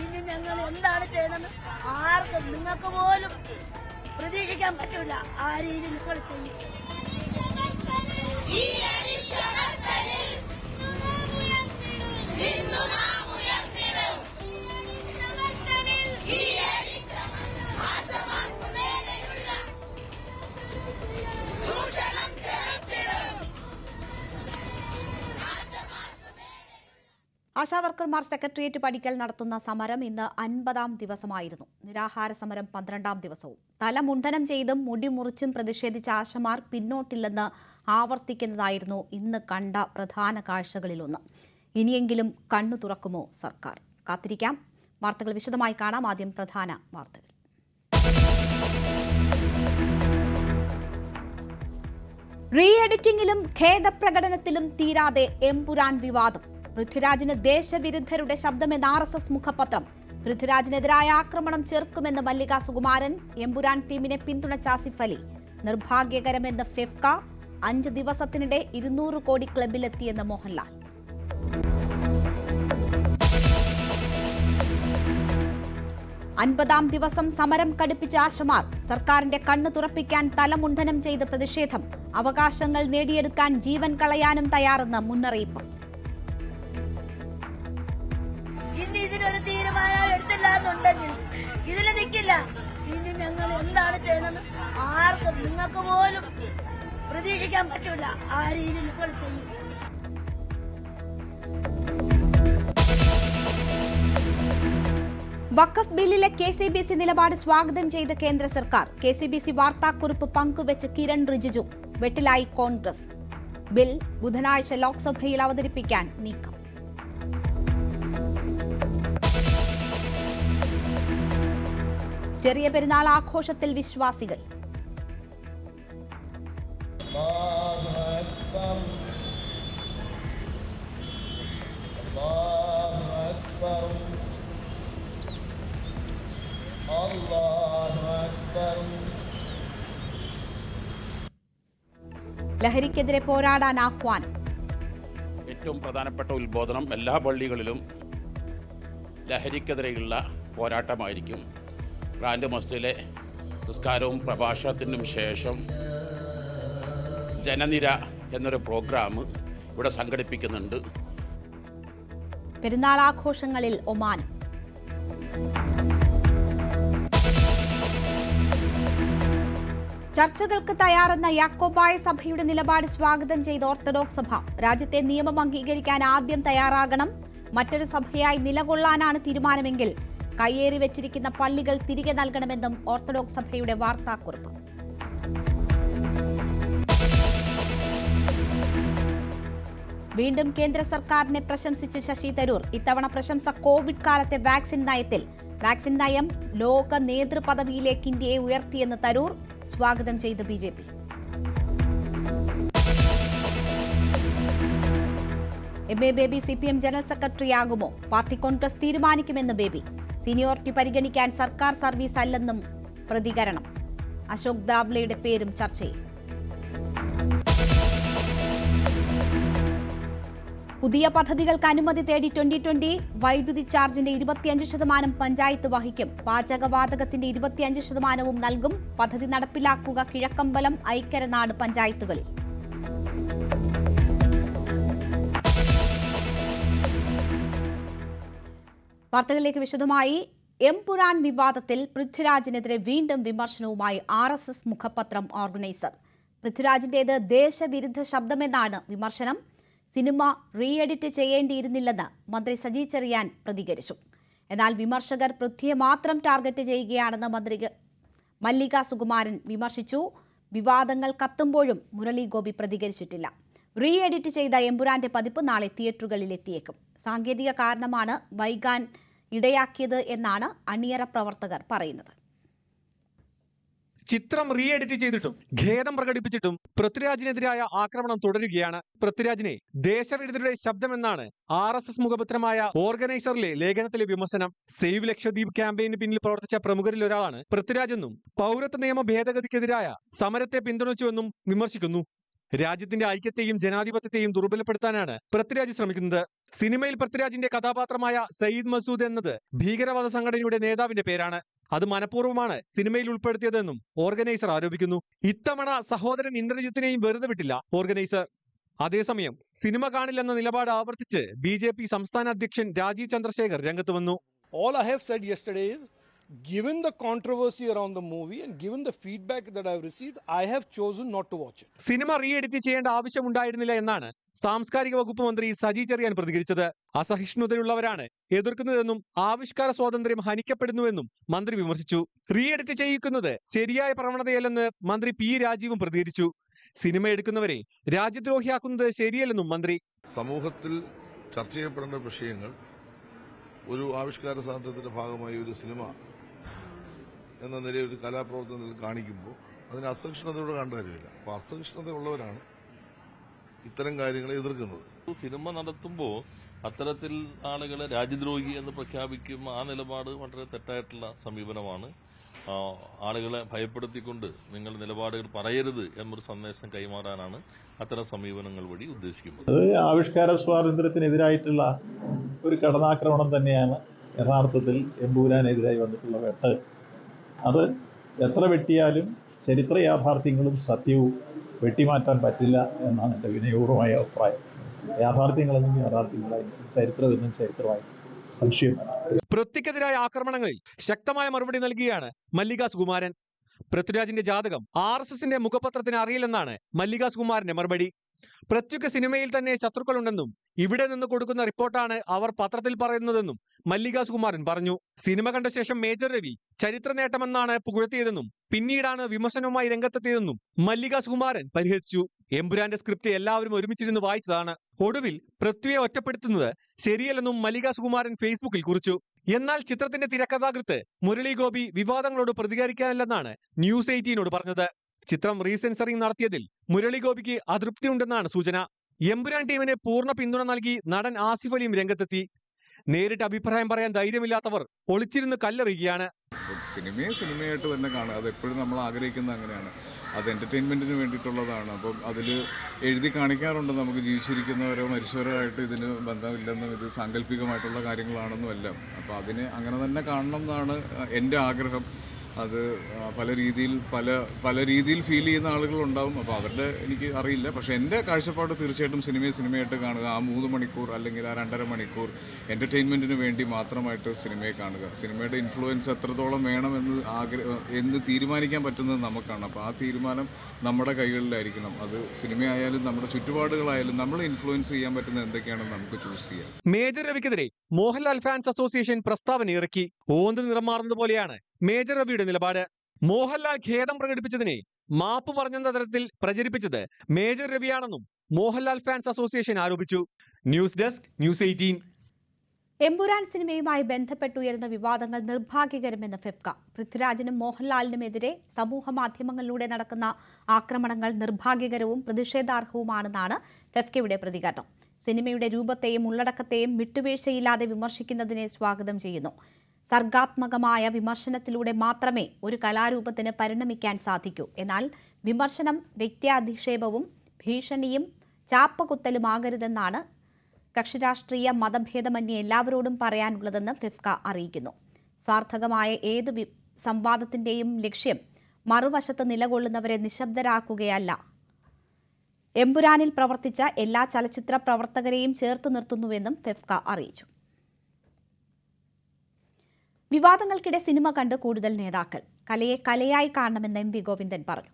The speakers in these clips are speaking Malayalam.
ഇനി ഞങ്ങൾ എന്താണ് ചെയ്യണമെന്ന് ആർക്കും നിങ്ങൾക്ക് പോലും പ്രതീക്ഷിക്കാൻ പറ്റില്ല. ആ രീതി നിങ്ങൾ ചെയ്യും. ആശാവർക്കർമാർ സെക്രട്ടേറിയറ്റ് പടിക്കൽ നടത്തുന്ന സമരം ഇന്ന് 50-ാം ദിവസമായിരുന്നു. നിരാഹാര സമരം 12-ാം ദിവസവും. തലമുണ്ഡനം ചെയ്തും മുടി മുറിച്ചും പ്രതിഷേധിച്ച ആശമാർ പിന്നോട്ടില്ലെന്ന് ആവർത്തിക്കുന്നതായിരുന്നു ഇന്ന് കണ്ട പ്രധാന കാഴ്ചകളിലൊന്ന്. ഇനിയെങ്കിലും കണ്ണു തുറക്കുമോ സർക്കാർ? കാത്തിരിക്കാം. വാർത്തകൾ വിശദമായി കാണാം. ആദ്യം പ്രധാന വാർത്തകൾ. റീ എഡിറ്റിംഗിലും ഖേദപ്രകടനത്തിലും തീരാതെ എമ്പുരാൻ വിവാദം. പൃഥ്വിരാജിന് ദേശവിരുദ്ധരുടെ ശബ്ദമെന്ന് RSS മുഖപത്രം. പൃഥ്വിരാജിനെതിരായ ആക്രമണം ചെറുക്കുമെന്ന് മല്ലിക സുകുമാരൻ. എമ്പുരാൻ ടീമിനെ പിന്തുണച്ച ആസിഫ് അലി. നിർഭാഗ്യകരമെന്ന് ഫെഫ്ക. 5 ദിവസത്തിനിടെ 200 കോടി ക്ലബിലെത്തിയെന്ന് മോഹൻലാൽ. അൻപതാം ദിവസം സമരം കടുപ്പിച്ച ആശമാർ. സർക്കാരിന്റെ കണ്ണു തുറപ്പിക്കാൻ തലമുണ്ഡനം ചെയ്ത് പ്രതിഷേധം. അവകാശങ്ങൾ നേടിയെടുക്കാൻ ജീവൻ കളയാനും തയ്യാറെന്ന് മുന്നറിയിപ്പ്. ഇനി ഇതിനൊരു തീരുമാനം എടുത്തില്ല എന്നുണ്ടെങ്കിൽ ഇതിൽ നിൽക്കില്ല. ഇനി ഞങ്ങൾ എന്താണ് ചെയ്യണമെന്ന് ആർക്കും നിങ്ങൾക്ക് പോലും പ്രതീക്ഷിക്കാൻ പറ്റില്ല. ആ രീതി നിങ്ങൾ ചെയ്യും. വഖഫ് ബില്ലിലെ KCBC നിലപാട് സ്വാഗതം ചെയ്ത കേന്ദ്ര സർക്കാർ. KCBC വാർത്താക്കുറിപ്പ് പങ്കുവച്ച് കിരൺ റിജിജു. വെട്ടിലായി കോൺഗ്രസ്. ബിൽ ബുധനാഴ്ച ലോക്സഭയിൽ അവതരിപ്പിക്കാൻ നീക്കം. ചെറിയ പെരുന്നാൾ ആഘോഷത്തിൽ വിശ്വാസികൾ. ലഹരിക്കെതിരെ പോരാടാൻ ആഹ്വാനം. ഏറ്റവും പ്രധാനപ്പെട്ട ഉത്ബോധനം എല്ലാ പള്ളികളിലും ലഹരിക്കെതിരെയുള്ള പോരാട്ടമായിരിക്കും. ഗ്രാൻഡ് മസ്ജിദിലെ നിസ്കാരവും പ്രഭാഷണത്തിനും ശേഷം ജനനിര എന്നൊരു പ്രോഗ്രാം ഇവിടെ സംഘടിപ്പിക്കുന്നുണ്ട്. പെരുന്നാൾ ആഘോഷങ്ങളിൽ ഒമാൻ. ചർച്ചകൾക്ക് തയ്യാറെന്ന യാക്കോബായ സഭയുടെ നിലപാട് സ്വാഗതം ചെയ്ത ഓർത്തഡോക്സ് സഭ. രാജ്യത്തെ നിയമം അംഗീകരിക്കാൻ ആദ്യം തയ്യാറാകണം. മറ്റൊരു സഭയായി നിലകൊള്ളാനാണ് തീരുമാനമെങ്കിൽ കയ്യേറി വെച്ചിരിക്കുന്ന പള്ളികൾ തിരികെ നൽകണമെന്നും ഓർത്തഡോക്സ് സഭയുടെ വാർത്താക്കുറിപ്പ്. വീണ്ടും കേന്ദ്ര സർക്കാരിനെ പ്രശംസിച്ച് ശശി തരൂർ. ഇത്തവണ പ്രശംസ കോവിഡ് കാലത്തെ വാക്സിൻ നയത്തിൽ. വാക്സിൻ നയം ലോക നേതൃപദവിയിലേക്ക് ഇന്ത്യയെ ഉയർത്തിയെന്ന് തരൂർ. സ്വാഗതം ചെയ്ത് BJP. MA Baby CPM general സെക്രട്ടറിയാകുമോ? പാർട്ടി കോൺഗ്രസ് തീരുമാനിക്കുമെന്ന് ബേബി. സീനിയോറിറ്റി പരിഗണിക്കാൻ സർക്കാർ സർവീസ് അല്ലെന്നും പ്രതികരണം. അശോക് ദാബ്ലെയുടെ പേരും ചർച്ചയിൽ. പുതിയ പദ്ധതികൾക്ക് അനുമതി തേടി 2020 വൈദ്യുതി ചാർജിന്റെ 25% പഞ്ചായത്ത് വഹിക്കും. പാചകവാതകത്തിന്റെ 25% നൽകും. പദ്ധതി നടപ്പിലാക്കുക കിഴക്കമ്പലം, ഐക്കരനാട് പഞ്ചായത്തുകളിൽ. വാർത്തകളിലേക്ക് വിശദമായി. എമ്പുരാൻ വിവാദത്തിൽ പൃഥ്വിരാജിനെതിരെ വീണ്ടും വിമർശനവുമായി RSS മുഖപത്രം ഓർഗനൈസർ. പൃഥ്വിരാജിന്റേത് ദേശവിരുദ്ധ ശബ്ദമെന്നാണ് വിമർശനം. സിനിമ റീ എഡിറ്റ് ചെയ്യേണ്ടിയിരുന്നില്ലെന്ന് മന്ത്രി സജി ചെറിയാൻ പ്രതികരിച്ചു. എന്നാൽ വിമർശകർ പൃഥ്വിയെ മാത്രം ടാർഗറ്റ് ചെയ്യുകയാണെന്ന് മന്ത്രി മല്ലിക സുകുമാരൻ വിമർശിച്ചു. വിവാദങ്ങൾ കത്തുമ്പോഴും മുരളി ഗോപി പ്രതികരിച്ചിട്ടില്ല. റീ എഡിറ്റ് ചെയ്ത എമ്പുരാന്റെ പതിപ്പ് നാളെ തിയേറ്ററുകളിൽ എത്തിയേക്കും. സാങ്കേതിക കാരണമാണ് വൈകാൻ ഇടയാക്കിയത് എന്നാണ് അണിയറ പ്രവർത്തകർ പറയുന്നത്. ചിത്രം റീ എഡിറ്റ് ചെയ്തിട്ടും ഖേദം പ്രകടിപ്പിച്ചിട്ടും പൃഥ്വിരാജിനെതിരായ ആക്രമണം തുടരുകയാണ്. പൃഥ്വിരാജിനെ ദേശവിരുദ്ധരുടെ ശബ്ദമെന്നാണ് RSS മുഖപത്രമായ ഓർഗനൈസറിലെ ലേഖനത്തിലെ വിമർശനം. സേവ് ലക്ഷദ്വീപ് ക്യാമ്പയിന് പിന്നിൽ പ്രവർത്തിച്ച പ്രമുഖരിൽ ഒരാളാണ് പൃഥ്വിരാജെന്നും പൗരത്വ നിയമ ഭേദഗതിക്കെതിരായ സമരത്തെ പിന്തുണച്ചുവെന്നും വിമർശിക്കുന്നു. രാജ്യത്തിന്റെ ഐക്യത്തെയും ജനാധിപത്യത്തെയും ദുർബലപ്പെടുത്താനാണ് പൃഥ്വിരാജ് ശ്രമിക്കുന്നത്. സിനിമയിൽ പൃഥ്വിരാജിന്റെ കഥാപാത്രമായ സയ്യിദ് മസൂദ് എന്നത് ഭീകരവാദ സംഘടനയുടെ നേതാവിന്റെ പേരാണ്. അത് മനഃപൂർവ്വമാണ് സിനിമയിൽ ഉൾപ്പെടുത്തിയതെന്നും ഓർഗനൈസർ ആരോപിക്കുന്നു. ഇത്തവണ സഹോദരൻ ഇന്ദ്രജിത്തിനെയും വെറുതെ വിട്ടില്ല ഓർഗനൈസർ. അതേസമയം സിനിമ കാണില്ലെന്ന നിലപാട് ആവർത്തിച്ച് BJP സംസ്ഥാന അധ്യക്ഷൻ രാജീവ് ചന്ദ്രശേഖർ രംഗത്ത് വന്നു. All I have said yesterday is, given the controversy around the movie and given the feedback that I have received, I have chosen not to watch it. Cinema re edit ചെയ്യേണ്ട ആവശ്യമുണ്ടായിരുന്നില്ല എന്നാണ് സാംസ്കാരിക വകുപ്പ് മന്ത്രി സജി ചെറിയാൻ പ്രതികരിച്ചത്. അസഹിഷ്ണുതയുള്ളവരാണ് എതിർക്കുന്നതെന്നും ആവിഷ്കാര സ്വാതന്ത്ര്യം ഹനിക്കപ്പെടുന്നുവെന്നും മന്ത്രി വിമർശിച്ചു. റീ എഡിറ്റ് ചെയ്യിക്കുന്നത് ശരിയായ പ്രവണതയല്ലെന്ന് മന്ത്രി P. രാജീവും പ്രതികരിച്ചു. സിനിമ എടുക്കുന്നവരെ രാജ്യദ്രോഹിയാക്കുന്നത് ശരിയല്ലെന്നും മന്ത്രി. സമൂഹത്തിൽ ചർച്ച ചെയ്യപ്പെടേണ്ട വിഷയങ്ങൾ ഒരു ആവിഷ്കാര സ്വാതന്ത്ര്യത്തിന്റെ ഭാഗമായി ഒരു സിനിമ എന്ന നിലയിൽ ഒരു കലാപ്രവർത്തനത്തിൽ കാണിക്കുമ്പോൾ അതിന് അസഹിഷ്ണുതയോടെ കാണേണ്ട കാര്യമില്ല. അപ്പോൾ അസഹിഷ്ണുത ഉള്ളവരാണ് ഇത്തരം കാര്യങ്ങളെ എതിർക്കുന്നത്. സിനിമ നടത്തുമ്പോൾ അത്തരത്തിൽ ആളുകളെ രാജ്യദ്രോഹി എന്ന് പ്രഖ്യാപിക്കും ആ നിലപാട് വളരെ തെറ്റായിട്ടുള്ള സമീപനമാണ്. ആളുകളെ ഭയപ്പെടുത്തിക്കൊണ്ട് നിങ്ങൾ നിലപാടുകൾ പറയരുത് എന്നൊരു സന്ദേശം കൈമാറാനാണ് അത്തരം സമീപനങ്ങൾ വഴി ഉദ്ദേശിക്കുന്നത്. ആവിഷ്കാര സ്വാതന്ത്ര്യത്തിനെതിരായിട്ടുള്ള ഒരു കടന്നാക്രമണം തന്നെയാണ് യഥാർത്ഥത്തിൽ എമ്പുരാനെതിരായി വന്നിട്ടുള്ള വെട്ട്. അത് എത്ര വെട്ടിയാലും ചരിത്ര യാഥാർത്ഥ്യങ്ങളും സത്യവും വെട്ടിമാറ്റാൻ പറ്റില്ല എന്നാണ് എൻ്റെ വിനയപൂർവമായ അഭിപ്രായം. യാഥാർത്ഥ്യങ്ങളെന്നും യാഥാർത്ഥ്യങ്ങളായിരിക്കും, ചരിത്രമെന്നും ചരിത്രമായി സംശയമാണ്. പൃഥ്വിക്കെതിരായ ആക്രമണങ്ങളിൽ ശക്തമായ മറുപടി നൽകിയാണ് മല്ലിക സുകുമാരൻ. പൃഥ്വിരാജിന്റെ ജാതകം RSSന്റെ മുഖപത്രത്തിന് അറിയില്ലെന്നാണ് മല്ലിക സുകുമാരന്റെ മറുപടി. പൃഥ്വിക്ക് സിനിമയിൽ തന്നെ ശത്രുക്കളുണ്ടെന്നും ഇവിടെ നിന്ന് കൊടുക്കുന്ന റിപ്പോർട്ടാണ് അവർ പത്രത്തിൽ പറയുന്നതെന്നും മല്ലിക സുകുമാരൻ പറഞ്ഞു. സിനിമ കണ്ട ശേഷം മേജർ രവി ചരിത്ര നേട്ടമെന്നാണ് പുകഴ്ത്തിയതെന്നും പിന്നീടാണ് വിമർശനവുമായി രംഗത്തെത്തിയതെന്നും മല്ലിക സുകുമാരൻ പരിഹസിച്ചു. എമ്പുരാന്റെ സ്ക്രിപ്റ്റ് എല്ലാവരും ഒരുമിച്ചിരുന്ന് വായിച്ചതാണ്. ഒടുവിൽ പൃഥ്വിയെ ഒറ്റപ്പെടുത്തുന്നത് ശരിയല്ലെന്നും മല്ലിക സുകുമാരൻ ഫേസ്ബുക്കിൽ കുറിച്ചു. എന്നാൽ ചിത്രത്തിന്റെ തിരക്കഥാകൃത്ത് മുരളി ഗോപി വിവാദങ്ങളോട് പ്രതികരിക്കാനില്ലെന്നാണ് ന്യൂസ് 18നോട് പറഞ്ഞത്. ചിത്രം റീസെൻസറിംഗ് നടത്തിയതിൽ മുരളി ഗോപിക്ക് അതൃപ്തിയുണ്ടെന്നാണ് സൂചന. എമ്പുരാൻ ടീമിന് പൂർണ്ണ പിന്തുണ നൽകി നടൻ ആസിഫ് അലിയും രംഗത്തെത്തി. നേരിട്ട് അഭിപ്രായം പറയാൻ ധൈര്യമില്ലാത്തവർ ഒളിച്ചിരുന്ന് കല്ലെറിയുകയാണ്. സിനിമയെ സിനിമയായിട്ട് തന്നെ കാണുക, അത് എപ്പോഴും നമ്മൾ ആഗ്രഹിക്കുന്നത് അങ്ങനെയാണ്. അത് എന്റർടൈൻമെന്റിന് വേണ്ടിയിട്ടുള്ളതാണ്. അപ്പം അതിൽ എഴുതി കാണിക്കാറുണ്ട് നമുക്ക് ജീവിച്ചിരിക്കുന്നവരോ മരിച്ചവരോ ആയിട്ട് ഇതിന് ബന്ധമില്ലെന്നും ഇത് സാങ്കല്പികമായിട്ടുള്ള കാര്യങ്ങളാണെന്നും എല്ലാം. അപ്പം അതിനെ അങ്ങനെ തന്നെ കാണണം എന്നാണ് എൻ്റെ ആഗ്രഹം. അത് പല രീതിയിൽ ഫീൽ ചെയ്യുന്ന ആളുകളുണ്ടാവും. അപ്പോൾ അവരുടെ എനിക്ക് അറിയില്ല. പക്ഷേ എൻ്റെ കാഴ്ചപ്പാട് തീർച്ചയായിട്ടും സിനിമയായിട്ട് കാണുക. ആ 3 മണിക്കൂർ അല്ലെങ്കിൽ ആ 2.5 മണിക്കൂർ എൻ്റർടൈൻമെൻറ്റിന് വേണ്ടി മാത്രമായിട്ട് സിനിമയെ കാണുക. സിനിമയുടെ ഇൻഫ്ലുവൻസ് എത്രത്തോളം വേണമെന്ന് തീരുമാനിക്കാൻ പറ്റുന്നത് നമുക്കാണ്. അപ്പോൾ ആ തീരുമാനം നമ്മുടെ കൈകളിലായിരിക്കണം. അത് സിനിമയായാലും നമ്മുടെ ചുറ്റുപാടുകളായാലും നമ്മളെ ഇൻഫ്ലുവൻസ് ചെയ്യാൻ പറ്റുന്ന എന്തൊക്കെയാണെന്ന് നമുക്ക് ചൂസ് ചെയ്യാം. മേജർ രവിക്കെതിരെ മോഹൻലാൽ ഫാൻസ് അസോസിയേഷൻ പ്രസ്താവന ഇറക്കി. ഓന്ത് നിറം മാറുന്നതുപോലെയാണ് മേജർ രവിയുടെ നിലപാട്. മോഹൻലാൽ ഖേദം പ്രകടിപ്പിച്ചതിനെ മാപ്പ് പറഞ്ഞെന്ന തരത്തിൽ പ്രചരിപ്പിച്ചത് മേജർ രവിയാണെന്നും മോഹൻലാൽ ഫാൻസ് അസോസിയേഷൻ ആരോപിച്ചു. News desk news 18. എമ്പുരാൻ സിനിമയുമായി ബന്ധപ്പെട്ടുയരുന്ന വിവാദങ്ങൾ നിർഭാഗ്യകരമെന്ന് ഫെഫ്ക. പൃഥ്വിരാജിനും മോഹൻലാലിനുമെതിരെ സമൂഹ മാധ്യമങ്ങളിലൂടെ നടക്കുന്ന ആക്രമണങ്ങൾ നിർഭാഗ്യകരവും പ്രതിഷേധാർഹവുമാണെന്നാണ് ഫെഫ്കയുടെ പ്രതികരണം. സിനിമയുടെ രൂപത്തെയും ഉള്ളടക്കത്തെയും വിട്ടുവീഴ്ചയില്ലാതെ വിമർശിക്കുന്നതിനെ സ്വാഗതം ചെയ്യുന്നു. സർഗാത്മകമായ വിമർശനത്തിലൂടെ മാത്രമേ ഒരു കലാരൂപത്തിന് പരിണമിക്കാൻ സാധിക്കൂ. എന്നാൽ വിമർശനം വ്യക്തിയാധിക്ഷേപവും ഭീഷണിയും ചാപ്പകുത്തലുമാകരുതെന്നാണ് കക്ഷിരാഷ്ട്രീയ മതഭേദമന്യേ എല്ലാവരോടും പറയാനുള്ളതെന്ന് ഫെഫ്ക അറിയിക്കുന്നു. സ്വാർത്ഥകമായ ഏത് സംവാദത്തിന്റെയും ലക്ഷ്യം മറുവശത്ത് നിലകൊള്ളുന്നവരെ നിശബ്ദരാക്കുകയല്ല. എമ്പുരാനിൽ പ്രവർത്തിച്ച എല്ലാ ചലച്ചിത്ര പ്രവർത്തകരെയും ചേർത്ത് നിർത്തുന്നുവെന്നും ഫെഫ്ക അറിയിച്ചു. വിവാദങ്ങൾക്കിടെ സിനിമ കണ്ട് കൂടുതൽ നേതാക്കൾ. കലയെ കലയായി കാണണമെന്ന് MP ഗോവിന്ദൻ പറഞ്ഞു.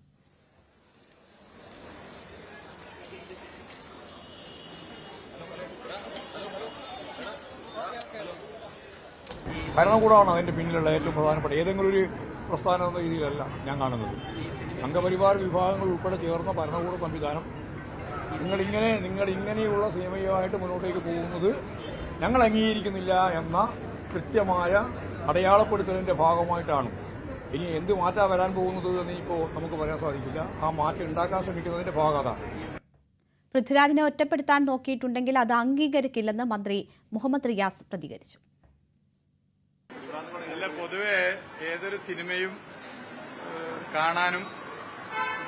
ഭരണകൂടമാണ് അതിൻ്റെ പിന്നിലുള്ള ഏറ്റവും പ്രധാനപ്പെട്ട ഏതെങ്കിലും ഒരു പ്രസ്ഥാനം എന്ന രീതിയിലല്ല ഞാൻ കാണുന്നത്. സംഘപരിവാർ വിഭാഗങ്ങൾ ഉൾപ്പെടെ ചേർന്ന ഭരണകൂട സംവിധാനം നിങ്ങളിങ്ങനെയുള്ള സിനിമയുമായിട്ട് മുന്നോട്ടേക്ക് പോകുന്നത് ഞങ്ങൾ അംഗീകരിക്കുന്നില്ല എന്ന കൃത്യമായ അടയാളപ്പെടുത്തലിൻ്റെ ഭാഗമായിട്ടാണ്. ഇനി എന്ത് മാറ്റാൻ വരാൻ പോകുന്നത് എന്ന് ഇപ്പോൾ നമുക്ക് പറയാൻ സാധിക്കില്ല. ആ മാറ്റം ഉണ്ടാക്കാൻ ശ്രമിക്കുന്നതിൻ്റെ ഭാഗം അതാണ്. പൃഥ്വിരാജിനെ ഒറ്റപ്പെടുത്താൻ നോക്കിയിട്ടുണ്ടെങ്കിൽ അത് അംഗീകരിക്കില്ലെന്ന് മന്ത്രി മുഹമ്മദ് റിയാസ് പ്രതികരിച്ചു. പൊതുവെ ഏതൊരു സിനിമയും കാണാനും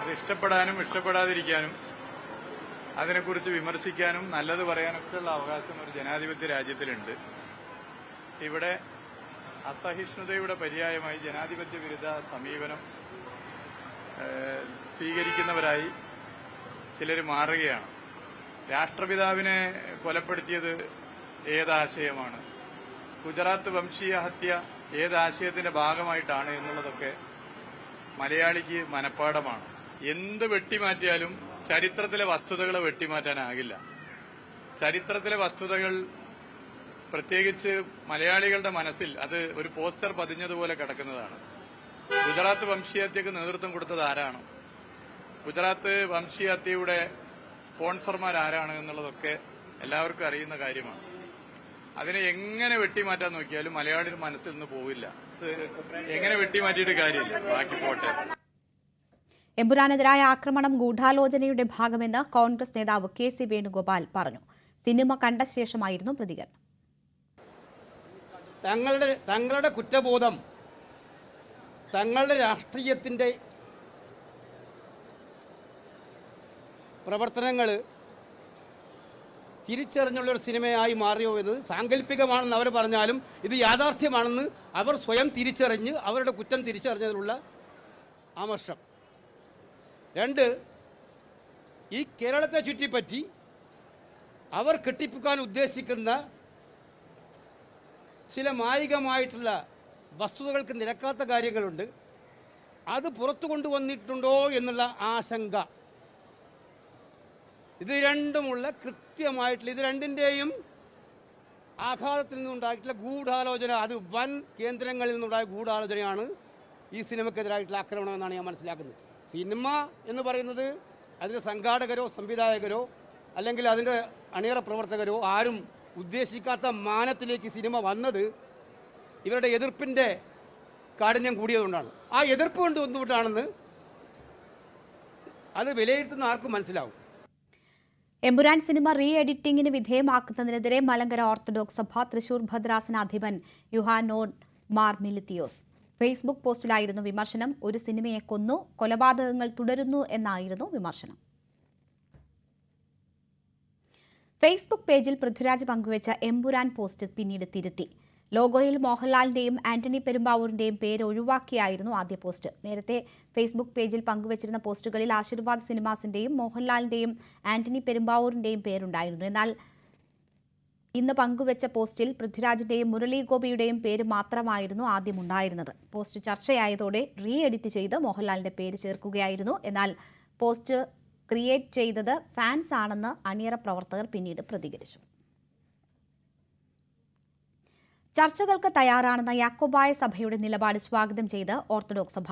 അത് ഇഷ്ടപ്പെടാനും ഇഷ്ടപ്പെടാതിരിക്കാനും അതിനെക്കുറിച്ച് വിമർശിക്കാനും നല്ലത് പറയാനൊക്കെയുള്ള അവകാശം ഒരു ജനാധിപത്യ രാജ്യത്തിലുണ്ട്. ഇവിടെ അസഹിഷ്ണുതയുടെ പര്യായമായി ജനാധിപത്യ വിരുദ്ധ സമീപനം സ്വീകരിക്കുന്നവരായി ചിലർ മാറുകയാണ്. രാഷ്ട്രപിതാവിനെ കൊലപ്പെടുത്തിയത് ഏതാശയമാണ്, ഗുജറാത്ത് വംശീയ ഹത്യ ഏതാശയത്തിന്റെ ഭാഗമായിട്ടാണ് എന്നുള്ളതൊക്കെ മലയാളിക്ക് മനഃപ്പാടമാണ്. എന്ത് വെട്ടിമാറ്റിയാലും ചരിത്രത്തിലെ വസ്തുതകളെ വെട്ടിമാറ്റാനാകില്ല. ചരിത്രത്തിലെ വസ്തുതകൾ പ്രത്യേകിച്ച് മലയാളികളുടെ മനസ്സിൽ അത് ഒരു പോസ്റ്റർ പതിഞ്ഞതുപോലെ കിടക്കുന്നതാണ്. ഗുജറാത്ത് വംശീയഹത്യക്ക് നേതൃത്വം കൊടുത്തത് ആരാണ്, ഗുജറാത്ത് വംശീയഹത്യയുടെ സ്പോൺസർമാരാരാണ് എന്നുള്ളതൊക്കെ എല്ലാവർക്കും അറിയുന്ന കാര്യമാണ്. അതിനെ എങ്ങനെ വെട്ടിമാറ്റാൻ നോക്കിയാലും മലയാളിയുടെ മനസ്സിൽ നിന്ന് പോവില്ല. എങ്ങനെ വെട്ടിമാറ്റിയിട്ട് കാര്യമില്ല, ബാക്കി പോട്ടെ. എമ്പുരാനെതിരായ ആക്രമണം ഗൂഢാലോചനയുടെ ഭാഗമെന്ന് കോൺഗ്രസ് നേതാവ് കെ.സി. വേണുഗോപാൽ പറഞ്ഞു. സിനിമ കണ്ട ശേഷമായിരുന്നു പ്രതികരണം. തങ്ങളുടെ കുറ്റബോധം തങ്ങളുടെ രാഷ്ട്രീയത്തിന്റെ പ്രവർത്തനങ്ങൾ തിരിച്ചറിഞ്ഞുള്ളൊരു സിനിമയായി മാറിയോ എന്നത് സാങ്കല്പികമാണെന്ന് അവർ പറഞ്ഞാലും ഇത് യാഥാർത്ഥ്യമാണെന്ന് അവർ സ്വയം തിരിച്ചറിഞ്ഞ് അവരുടെ കുറ്റം തിരിച്ചറിഞ്ഞതിലുള്ള ആമർഷം. 2, ഈ കേരളത്തെ ചുറ്റിപ്പറ്റി അവർ കെട്ടിപ്പൊക്കാൻ ഉദ്ദേശിക്കുന്ന ചില മായികമായിട്ടുള്ള വസ്തുതകൾക്ക് നിരക്കാത്ത കാര്യങ്ങളുണ്ട്. അത് പുറത്തു കൊണ്ടുവന്നിട്ടുണ്ടോ എന്നുള്ള ആശങ്ക. ഇത് രണ്ടുമുള്ള കൃത്യമായിട്ടുള്ള, ഇത് രണ്ടിൻ്റെയും ആഘാതത്തിൽ നിന്നുണ്ടായിട്ടുള്ള ഗൂഢാലോചന, അത് വൻ കേന്ദ്രങ്ങളിൽ നിന്നുണ്ടായ ഗൂഢാലോചനയാണ് ഈ സിനിമയ്ക്കെതിരായിട്ടുള്ള ആക്രമണം എന്നാണ് ഞാൻ മനസ്സിലാക്കുന്നത്. സിനിമ എന്ന് പറയുന്നത് അതിൻ്റെ സംഘാടകരോ സംവിധായകരോ അല്ലെങ്കിൽ അതിൻ്റെ അണിയറ പ്രവർത്തകരോ ആരും ഉദ്ദേശിക്കാത്ത മാനത്തിലേക്ക് സിനിമ വന്നത് ഇവരുടെ എതിർപ്പിൻ്റെ കാഠിന്യം കൂടിയതുകൊണ്ടാണ്. ആ എതിർപ്പ് കൊണ്ട് എന്തുകൊണ്ടാണെന്ന് അത് വിലയിരുത്തുന്ന ആർക്കും മനസ്സിലാവും. എമ്പുരാൻ സിനിമ റീ എഡിറ്റിംഗിന് വിധേയമാക്കുന്നതിനെതിരെ മലങ്കര ഓർത്തഡോക്സ് സഭ തൃശൂർ ഭദ്രാസനാധിപൻ യുഹാനോൻ മാർ മിലിത്തിയോസ്. ഫേസ്ബുക്ക് പോസ്റ്റിലായിരുന്നു വിമർശനം. ഒരു സിനിമയെ കൊന്നു, കൊലപാതകങ്ങൾ തുടരുന്നു എന്നായിരുന്നു വിമർശനം. ഫേസ്ബുക്ക് പേജിൽ പൃഥ്വിരാജ് പങ്കുവച്ച എമ്പുരാൻ പോസ്റ്റ് പിന്നീട് തിരുത്തി. ലോഗോയിൽ മോഹൻലാലിന്റെയും ആന്റണി പെരുമ്പാവൂരിന്റെയും പേര് ഒഴിവാക്കിയായിരുന്നു ആദ്യ പോസ്റ്റ്. നേരത്തെ ഫേസ്ബുക്ക് പേജിൽ പങ്കുവച്ചിരുന്ന പോസ്റ്റുകളിൽ ആശീർവാദ് സിനിമാസിന്റെയും മോഹൻലാലിന്റെയും ആന്റണി പെരുമ്പാവൂരിന്റെയും പേരുണ്ടായിരുന്നു. എന്നാൽ ഇന്ന് പങ്കുവച്ച പോസ്റ്റിൽ പൃഥ്വിരാജിന്റെയും മുരളി ഗോപിയുടെയും പേര് മാത്രമായിരുന്നു ആദ്യമുണ്ടായിരുന്നത്. പോസ്റ്റ് ചർച്ചയായതോടെ റീ എഡിറ്റ് ചെയ്ത് മോഹൻലാലിന്റെ പേര് ചേർക്കുകയായിരുന്നു. എന്നാൽ പോസ്റ്റ് ക്രിയേറ്റ് ചെയ്തത് ഫാൻസ് ആണെന്ന് അണിയറ പ്രവർത്തകർ പിന്നീട് പ്രതികരിച്ചു. ചർച്ചകൾക്ക് തയ്യാറാണെന്ന യാക്കോബായ സഭയുടെ നിലപാട് സ്വാഗതം ചെയ്ത് ഓർത്തഡോക്സ് സഭ.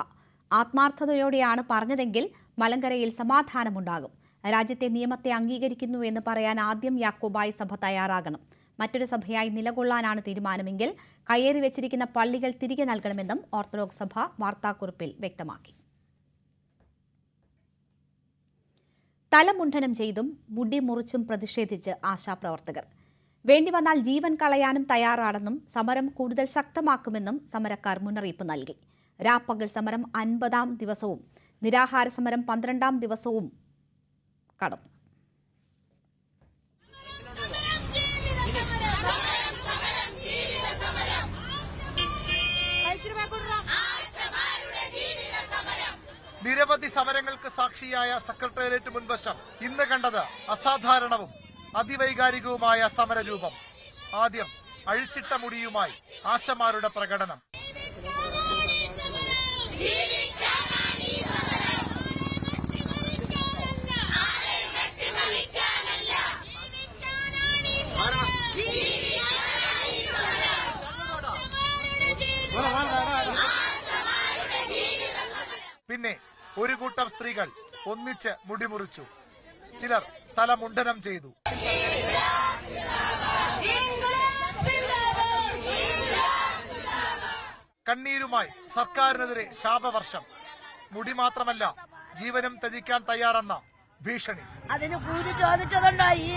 ആത്മാർത്ഥതയോടെയാണ് പറഞ്ഞതെങ്കിൽ മലങ്കരയിൽ സമാധാനമുണ്ടാകും. രാജ്യത്തെ നിയമത്തെ അംഗീകരിക്കുന്നു എന്ന് പറയാൻ ആദ്യം യാക്കോബായ സഭ തയ്യാറാകണം. മറ്റൊരു സഭയായി നിലകൊള്ളാനാണ് തീരുമാനമെങ്കിൽ കയ്യേറി വെച്ചിരിക്കുന്ന പള്ളികൾ തിരികെ നൽകണമെന്നും ഓർത്തഡോക്സ് സഭ വാർത്താക്കുറിപ്പിൽ വ്യക്തമാക്കി. തലമുണ്ഡനം ചെയ്തും മുടി മുറിച്ചും പ്രതിഷേധിച്ച് ആശാപ്രവർത്തകർ. വേണ്ടിവന്നാൽ ജീവൻ കളയാനും തയ്യാറാണെന്നും സമരം കൂടുതൽ ശക്തമാക്കുമെന്നും സമരക്കാർ മുന്നറിയിപ്പ് നൽകി. രാപ്പകൽ സമരം 50-ാം ദിവസവും നിരാഹാര സമരം 12-ാം ദിവസവും കടന്നു. നിരവധി സമരങ്ങൾക്ക് സാക്ഷിയായ സെക്രട്ടേറിയറ്റ് മുൻവശം ഇന്ന് കണ്ടത് അസാധാരണവും അതിവൈകാരികവുമായ സമരരൂപം. ആദ്യം അഴിച്ചിട്ട മുടിയുമായി ആശമാരുടെ പ്രകടനം. പിന്നെ ഒരു കൂട്ടം സ്ത്രീകൾ ഒന്നിച്ച് മുടിമുറിച്ചു. ചിലർ തലമുണ്ഡനം ചെയ്തു. കണ്ണീരുമായി സർക്കാരിനെതിരെ ശാപവർഷം. മുടി മാത്രമല്ല, ജീവനും ത്യജിക്കാൻ തയ്യാറെന്ന ഭീഷണി. അതിന് കൂലി ചോദിച്ചതുകൊണ്ടായി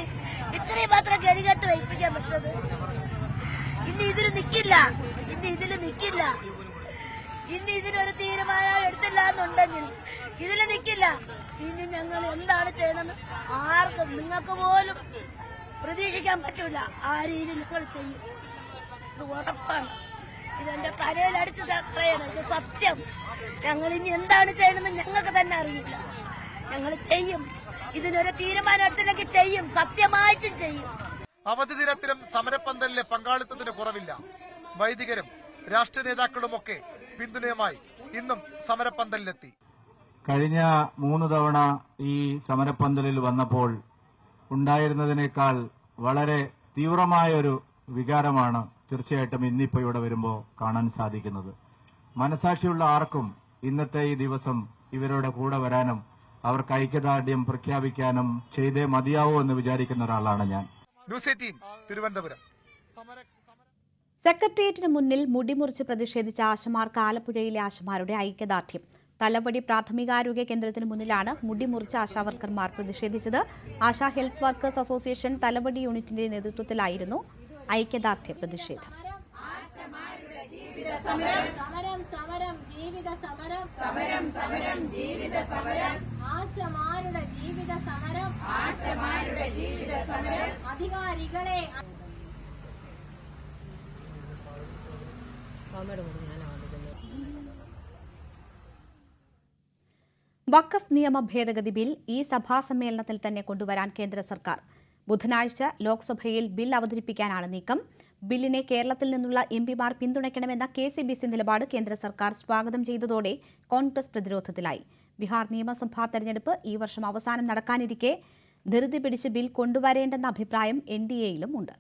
ഇത്രയും മാത്രം ഗതികെട്ട് വയ്പ്പിക്കാൻ പറ്റത്. ഇനി ഇതിൽ നിൽക്കില്ല. ഇനി ഇതിനൊരു തീരുമാനം എടുത്തില്ല എന്നുണ്ടെങ്കിൽ ഇതിൽ നിൽക്കില്ല. ഇനി ഞങ്ങൾ എന്താണ് ചെയ്യണമെന്ന് ആർക്കും നിങ്ങൾക്ക് പോലും പ്രതീക്ഷിക്കാൻ പറ്റൂല. ആ രീതി ഞങ്ങൾ ചെയ്യും, ഇത് ഉറപ്പാണ്. ഇതെന്റെ തലയിലടിച്ച് പറയണം, ഇത് സത്യം. ഞങ്ങൾ ഇനി എന്താണ് ചെയ്യണമെന്ന് ഞങ്ങൾക്ക് തന്നെ അറിയില്ല. ഞങ്ങൾ ചെയ്യും, ഇതിനൊരു തീരുമാനം എടുത്തില്ലെങ്കിൽ ചെയ്യും, സത്യമായിട്ടും ചെയ്യും. അവധി ദിനത്തിലും സമരപ്പന്തലിലെ പങ്കാളിത്തത്തിന് കുറവില്ല. വൈദികരും രാഷ്ട്രീയ നേതാക്കളുമൊക്കെ പിന്തുണയുമായി ഇന്നും സമരപ്പന്തലിലെത്തി. കഴിഞ്ഞ 3 തവണ ഈ സമരപ്പന്തലിൽ വന്നപ്പോൾ ഉണ്ടായിരുന്നതിനേക്കാൾ വളരെ തീവ്രമായൊരു വികാരമാണ് തീർച്ചയായിട്ടും ഇന്നിപ്പോൾ ഇവിടെ വരുമ്പോൾ കാണാൻ സാധിക്കുന്നത്. മനസാക്ഷിയുള്ള ആർക്കും ഇന്നത്തെ ഈ ദിവസം ഇവരുടെ കൂടെ വരാനും അവർക്ക് ഐക്യദാർഢ്യം പ്രഖ്യാപിക്കാനും ചെയ്തേ മതിയാവൂ എന്ന് വിചാരിക്കുന്ന ഒരാളാണ് ഞാൻ. ന്യൂസ് 18 തിരുവനന്തപുരം. സെക്രട്ടേറിയറ്റിന് മുന്നിൽ മുടിമുറിച്ച് പ്രതിഷേധിച്ച ആശമാർക്ക് ആലപ്പുഴയിലെ ആശമാരുടെ ഐക്യദാർഢ്യം. തലവടി പ്രാഥമികാരോഗ്യ കേന്ദ്രത്തിന് മുന്നിലാണ് മുടിമുറിച്ച ആശാവർക്കർമാർ പ്രതിഷേധിച്ചത്. ASHA health workers association Thalavady യൂണിറ്റിന്റെ നേതൃത്വത്തിലായിരുന്നു ഐക്യദാർഢ്യ പ്രതിഷേധം. അധികാരികളെ വഖഫ് നിയമ ഭേദഗതി ബിൽ ഈ സഭാ സമ്മേളനത്തിൽ തന്നെ കൊണ്ടുവരാൻ കേന്ദ്ര സർക്കാർ. ബുധനാഴ്ച ലോക്സഭയിൽ ബിൽ അവതരിപ്പിക്കാനാണ് നീക്കം. ബില്ലിനെ കേരളത്തിൽ നിന്നുള്ള എംപിമാർ പിന്തുണയ്ക്കണമെന്ന KCBC നിലപാട് കേന്ദ്ര സർക്കാർ സ്വാഗതം ചെയ്തതോടെ കോൺഗ്രസ് പ്രതിരോധത്തിലായി. ബീഹാർ നിയമസഭാ തെരഞ്ഞെടുപ്പ് ഈ വർഷം അവസാനം നടക്കാനിരിക്കെ ധൃതി പിടിച്ച് ബിൽ കൊണ്ടുവരേണ്ടെന്ന അഭിപ്രായം NDAയിലും ഉണ്ട്.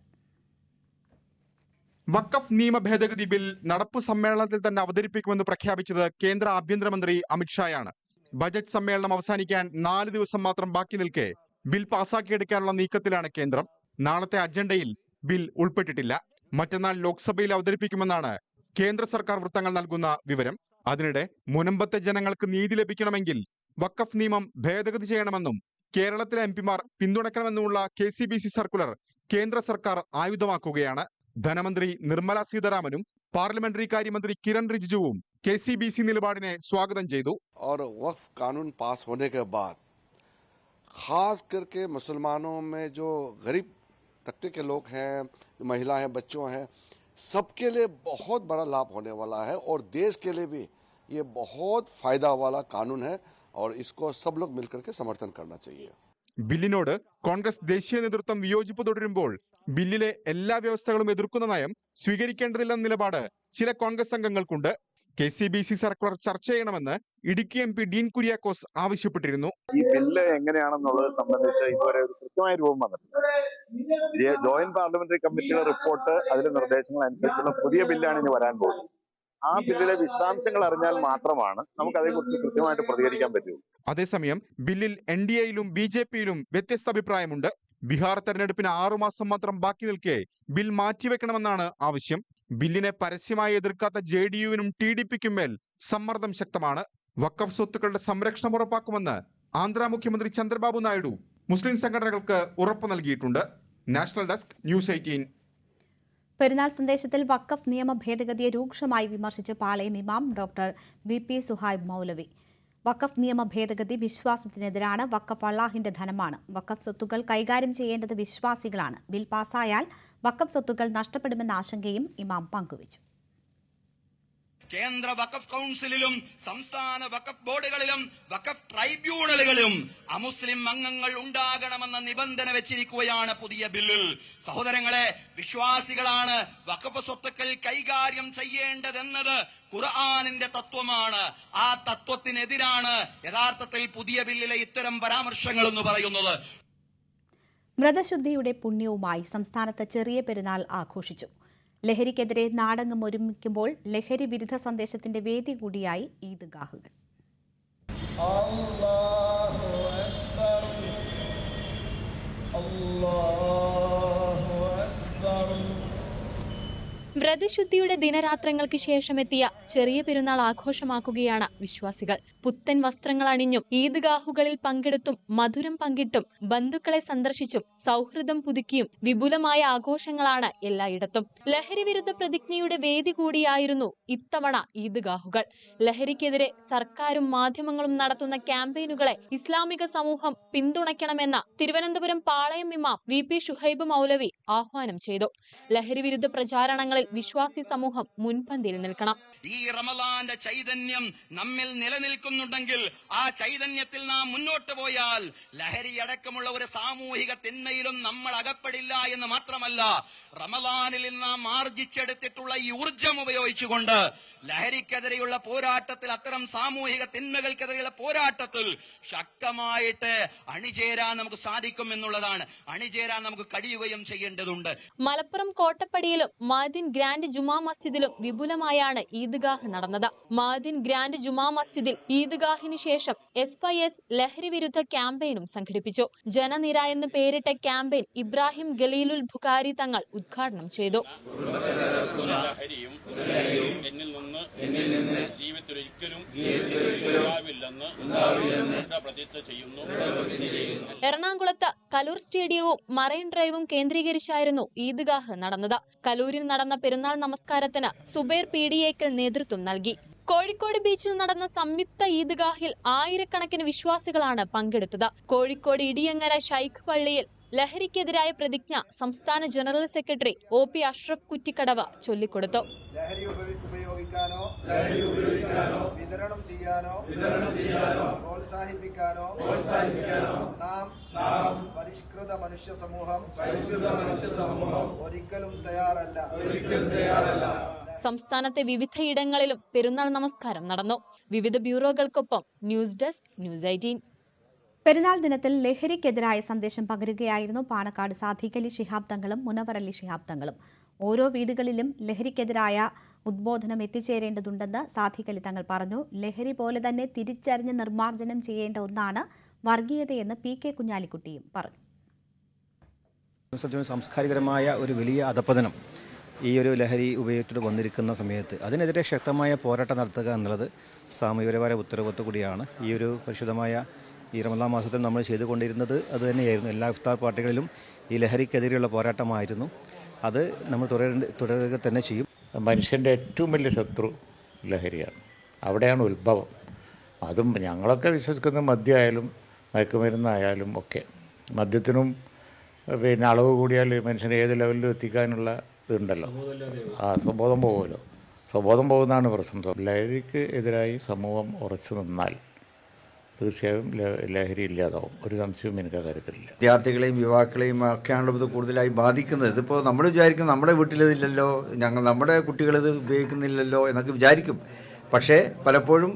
വഖഫ് നിയമ ഭേദഗതി ബിൽ നടപ്പ് സമ്മേളനത്തിൽ തന്നെ അവതരിപ്പിക്കുമെന്ന് പ്രഖ്യാപിച്ചത് കേന്ദ്ര ആഭ്യന്തരമന്ത്രി അമിത്ഷായാണ്. ബജറ്റ് സമ്മേളനം അവസാനിക്കാൻ 4 ദിവസം മാത്രം ബാക്കി നിൽക്കെ ബിൽ പാസാക്കിയെടുക്കാനുള്ള നീക്കത്തിലാണ് കേന്ദ്രം. നാളത്തെ അജണ്ടയിൽ ബിൽ ഉൾപ്പെട്ടിട്ടില്ല. മറ്റന്നാൾ ലോക്സഭയിൽ അവതരിപ്പിക്കുമെന്നാണ് കേന്ദ്ര സർക്കാർ വൃത്തങ്ങൾ നൽകുന്ന വിവരം. അതിനിടെ മുനമ്പത്തെ ജനങ്ങൾക്ക് നീതി ലഭിക്കണമെങ്കിൽ വഖഫ് നിയമം ഭേദഗതി ചെയ്യണമെന്നും കേരളത്തിലെ എംപിമാർ പിന്തുണയ്ക്കണമെന്നുമുള്ള KCBC സർക്കുലർ കേന്ദ്ര സർക്കാർ ആയുധമാക്കുകയാണ്. ധനമന്ത്രി നിർമ്മല സീതാരാമനും പാർലമെന്ററി കാര്യമന്ത്രി കിരൺ റിജിജുവും KCBC നിലപാടിനെ സ്വാഗതം ചെയ്തു. और वक्फ कानून पास होने के बाद खास करके मुसलमानों में जो गरीब तबके के लोग हैं, महिला हैं, बच्चों हैं, सबके लिए बहुत बड़ा लाभ होने वाला है और देश के लिए भी ये बहुत फायदा वाला कानून है और इसको सब लोग मिलकर के समर्थन करना चाहिए. ബില്ലിനോട് കോൺഗ്രസ് ദേശീയ നേതൃത്വം വിയോജിപ്പ് തുടരുമ്പോൾ ബില്ലിലെ എല്ലാ വ്യവസ്ഥകളും എതിർക്കുന്ന നയം സ്വീകരിക്കേണ്ടതില്ലെന്ന നിലപാട് ചില കോൺഗ്രസ് അംഗങ്ങൾക്കുണ്ട്. KCBC സർക്കുലർ ചർച്ച ചെയ്യണമെന്ന് ഇടുക്കി MP ഡീൻ കുര്യാക്കോസ് ആവശ്യപ്പെട്ടിരുന്നു. ഈ ബില്ല് എങ്ങനെയാണെന്നുള്ളത് സംബന്ധിച്ച് ഇതുവരെ ഒരു കൃത്യമായ രൂപം വന്നിട്ടില്ല. ജോയിന്റ് പാർലമെന്ററി കമ്മിറ്റിയുടെ റിപ്പോർട്ട് അതിലെ നിർദ്ദേശങ്ങൾ അനുസരിച്ചുള്ള പുതിയ ബില്ലാണ് ഇനി വരാൻ പോകുന്നത്. ആ ബില്ലിലെ വിശദാംശങ്ങൾ അറിഞ്ഞാൽ മാത്രമാണ് നമുക്ക് അതേക്കുറിച്ച് കൃത്യമായിട്ട് പ്രതികരിക്കാൻ പറ്റൂ. അതേസമയം ബില്ലിൽ NDAയിലും BJPയിലും വ്യത്യസ്ത അഭിപ്രായമുണ്ട്. ബീഹാർ തെരഞ്ഞെടുപ്പിന് 6 മാസം മാത്രം ബാക്കി നിൽക്കെ ബിൽ മാറ്റിവെക്കണമെന്നാണ് ആവശ്യം. ബില്ലിനെ പരസ്യമായി എതിർക്കാത്ത JDUവിനും TDPക്കും മേൽ സമ്മർദ്ദം ശക്തമാണ്. വഖഫ് സ്വത്തുക്കളുടെ സംരക്ഷണം ഉറപ്പാക്കുമെന്ന് ആന്ധ്ര മുഖ്യമന്ത്രി ചന്ദ്രബാബു നായിഡു മുസ്ലിം സംഘടനകൾക്ക് ഉറപ്പ് നൽകിയിട്ടുണ്ട്. National desk news 18. പെരുന്നാൾ സന്ദേശത്തിൽ വഖഫ് നിയമ ഭേദഗതിയെ രൂക്ഷമായി വിമർശിച്ച് പാളയം ഇമാം ഡോക്ടർ VP സുഹൈബ് മൗലവി. വഖഫ് നിയമ ഭേദഗതി വിശ്വാസത്തിനെതിരാണ്. വഖഫ് അള്ളാഹിന്റെ ധനമാണ്. വഖഫ് സ്വത്തുക്കൾ കൈകാര്യം ചെയ്യേണ്ടത് വിശ്വാസികളാണ്. ബിൽ പാസായാൽ വഖഫ് സ്വത്തുക്കൾ നഷ്ടപ്പെടുമെന്ന ആശങ്കയും ഇമാം പങ്കുവച്ചു. കേന്ദ്ര വഖഫ് കൗൺസിലിലും സംസ്ഥാന വഖഫ് ബോർഡുകളിലും വഖഫ് ട്രൈബ്യൂണലുകളിലും അമുസ്ലിം അംഗങ്ങൾ ഉണ്ടാകണമെന്ന നിബന്ധന വെച്ചിരിക്കുകയാണ് പുതിയ ബില്ലിൽ. സഹോദരങ്ങളെ, വിശ്വാസികളാണ് വഖഫ് സ്വത്തുക്കൾ കൈകാര്യം ചെയ്യേണ്ടതെന്നത് ഖുർആനിന്റെ തത്വമാണ്. ആ തത്വത്തിനെതിരാണ് യഥാർത്ഥത്തിൽ പുതിയ ബില്ലിലെ ഇത്തരം പരാമർശങ്ങൾ എന്ന് പറയുന്നത്. വ്രതശുദ്ധിയുടെ പുണ്യവുമായി സംസ്ഥാനത്ത് ചെറിയ പെരുന്നാൾ ആഘോഷിച്ചു. ലഹരിക്കെതിരെ നാടെങ്ങും ഒരുമിക്കുമ്പോൾ ലഹരി വിരുദ്ധ സന്ദേശത്തിന്റെ വേദി കൂടിയായി ഈദ്ഗാഹുകൾ. വ്രതശുദ്ധിയുടെ ദിനരാത്രങ്ങൾക്ക് ശേഷമെത്തിയ ചെറിയ പെരുന്നാൾ ആഘോഷമാക്കുകയാണ് വിശ്വാസികൾ. പുത്തൻ വസ്ത്രങ്ങൾ അണിഞ്ഞും ഈദ്ഗാഹുകളിൽ പങ്കെടുത്തും മധുരം പങ്കിട്ടും ബന്ധുക്കളെ സന്ദർശിച്ചും സൗഹൃദം പുതുക്കിയും വിപുലമായ ആഘോഷങ്ങളാണ് എല്ലായിടത്തും. ലഹരി വിരുദ്ധ പ്രതിജ്ഞയുടെ വേദി കൂടിയായിരുന്നു ഇത്തവണ ഈദ്ഗാഹുകൾ. ലഹരിക്കെതിരെ സർക്കാരും മാധ്യമങ്ങളും നടത്തുന്ന ക്യാമ്പയിനുകളെ ഇസ്ലാമിക സമൂഹം പിന്തുണയ്ക്കണമെന്ന് തിരുവനന്തപുരം പാളയം ഇമാം VP ഷുഹൈബ് മൗലവി ആഹ്വാനം ചെയ്തു. ലഹരി വിരുദ്ധ പ്രചാരണങ്ങളിൽ വിശ്വാസി സമൂഹം മുൻപന്തിയിൽ നിൽക്കണം. ഈ റമളാന്റെ ചൈതന്യം നമ്മിൽ നിലനിൽക്കുന്നുണ്ടെങ്കിൽ ആ ചൈതന്യത്തിൽ നാം മുന്നോട്ട് പോയാൽ ലഹരിയടക്കമുള്ള ഒരു സാമൂഹിക തിന്മയിലും നമ്മൾ അകപ്പെടില്ല എന്ന് മാത്രമല്ല, റമളാനിൽ നാം ആർജിച്ചെടുത്തിട്ടുള്ള ഈ ഊർജം ഉപയോഗിച്ചുകൊണ്ട് ലഹരിക്കെതിരെയുള്ള പോരാട്ടത്തിൽ, അത്തരം സാമൂഹിക തിന്മകൾക്കെതിരെയുള്ള പോരാട്ടത്തിൽ ശക്തമായിട്ട് അണിചേരാൻ നമുക്ക് സാധിക്കും എന്നുള്ളതാണ്. അണിചേരാൻ നമുക്ക് കഴിയുകയും ചെയ്യേണ്ടതുണ്ട്. മലപ്പുറം കോട്ടപ്പടിയിലും മാദിൻ ഗ്രാൻഡ് ജുമാ മസ്ജിദിലും വിപുലമായാണ് ഈദ്ഗാഹ് നടന്നത്. മാദിൻ ഗ്രാൻഡ് ജുമാ മസ്ജിദിൽ ഈദ്ഗാഹിന് ശേഷം SYS ലഹരി വിരുദ്ധ ക്യാമ്പയിനും സംഘടിപ്പിച്ചു. ജനനിര എന്ന് പേരിട്ട ക്യാമ്പയിൻ ഇബ്രാഹിം ഖലീലുൽ ബുഖാരി തങ്ങൾ ഉദ്ഘാടനം ചെയ്തു. എറണാകുളത്ത് കലൂർ സ്റ്റേഡിയവും മറൈൻ ഡ്രൈവും കേന്ദ്രീകരിച്ചായിരുന്നു ഈദ്ഗാഹ് നടന്നത്. കലൂരിൽ നടന്ന പെരുന്നാൾ നമസ്കാരത്തിന് സുബൈർ PDAക്കൽ നേതൃത്വം നൽകി. കോഴിക്കോട് ബീച്ചിൽ നടന്ന സംയുക്ത ഈദ്ഗാഹിൽ ആയിരക്കണക്കിന് വിശ്വാസികളാണ് പങ്കെടുത്തത്. കോഴിക്കോട് ഇടിയങ്ങര ശൈഖ് പള്ളിയിൽ ലഹരിക്കെതിരായ പ്രതിജ്ഞ സംസ്ഥാന general secretary OP Ashraf Kuttikkadavu ചൊല്ലിക്കൊടുത്തു. ലഹരി ഉപയോഗിക്കാനോ വിതരണം ചെയ്യാനോ പ്രോത്സാഹിപ്പിക്കാനോ നാം പരിഷ്കൃത മനുഷ്യ സമൂഹം ഒരിക്കലും തയ്യാറല്ല. സംസ്ഥാനത്തെ വിവിധയിടങ്ങളിലും പെരുന്നാൾ നമസ്കാരം നടന്നു. വിവിധ ബ്യൂറോകൾക്കൊപ്പം ന്യൂസ് ഡെസ്ക് ന്യൂസ് 18. പെരുന്നാൾ ദിനത്തിൽ ലഹരിക്കെതിരായ സന്ദേശം പകരുകയായിരുന്നു പാണക്കാട് സാദിഖ് അലി ശിഹാബ് തങ്ങളും മുനവർ അലി ശിഹാബ് തങ്ങളും. ഓരോ വീടുകളിലും ലഹരിക്കെതിരായ ഉദ്ബോധനം എത്തിച്ചേരേണ്ടതുണ്ടെന്ന് സാദിഖ് അലി തങ്ങൾ പറഞ്ഞു. ലഹരി പോലെ തന്നെ തിരിച്ചറിഞ്ഞ് നിർമ്മാർജ്ജനം ചെയ്യേണ്ട ഒന്നാണ് വർഗീയതയെന്ന് PK കുഞ്ഞാലിക്കുട്ടിയും പറഞ്ഞു. സാംസ്കാരികമായ ഒരു വലിയ അധപതനം ഈ ഒരു ലഹരി ഉപയോഗിച്ചിട്ട് വന്നിരിക്കുന്ന സമയത്ത് അതിനെതിരെ ശക്തമായ പോരാട്ടം നടത്തുക എന്നുള്ളത് സാമൂഹികപരമായ ഉത്തരവാദിത്വം കൂടിയാണ്. ഈ ഒരു പരിശുദ്ധമായ ഈ റമളാൻ മാസത്തിൽ നമ്മൾ ചെയ്തുകൊണ്ടിരുന്നത് അത് തന്നെയായിരുന്നു. എല്ലാ ഇഫ്താർ പാർട്ടികളിലും ഈ ലഹരിക്കെതിരെയുള്ള പോരാട്ടമായിരുന്നു. അത് നമ്മൾ തുടരുക തന്നെ ചെയ്യും. മനുഷ്യൻ്റെ ഏറ്റവും വലിയ ശത്രു ലഹരിയാണ്. അവിടെയാണ് ഉത്ഭവം. അതും ഞങ്ങളൊക്കെ വിശ്വസിക്കുന്ന മദ്യമായാലും മയക്കുമരുന്നായാലും ഒക്കെ. മദ്യത്തിനും പിന്നെ അളവ് കൂടിയാൽ മനുഷ്യനെ ഏത് ലെവലിലും എത്തിക്കാനുള്ള ഇതുണ്ടല്ലോ. സ്വബോധം പോകുമല്ലോ. സ്വബോധം പോകുന്നതാണ് പ്രശ്നം. ലഹരിക്ക് എതിരായി സമൂഹം ഉറച്ചു നിന്നാൽ തീർച്ചയായും ലഹരി ഇല്ലാതാവും. ഒരു സംശയവും എനിക്ക് കാര്യത്തിലില്ല. വിദ്യാർത്ഥികളെയും യുവാക്കളെയും ഒക്കെയാണല്ലോ ഇത് കൂടുതലായി ബാധിക്കുന്നത്. ഇതിപ്പോൾ നമ്മൾ വിചാരിക്കും നമ്മുടെ വീട്ടിലിതില്ലല്ലോ, നമ്മുടെ കുട്ടികളിത് ഉപയോഗിക്കുന്നില്ലല്ലോ എന്നൊക്കെ വിചാരിക്കും. പക്ഷേ പലപ്പോഴും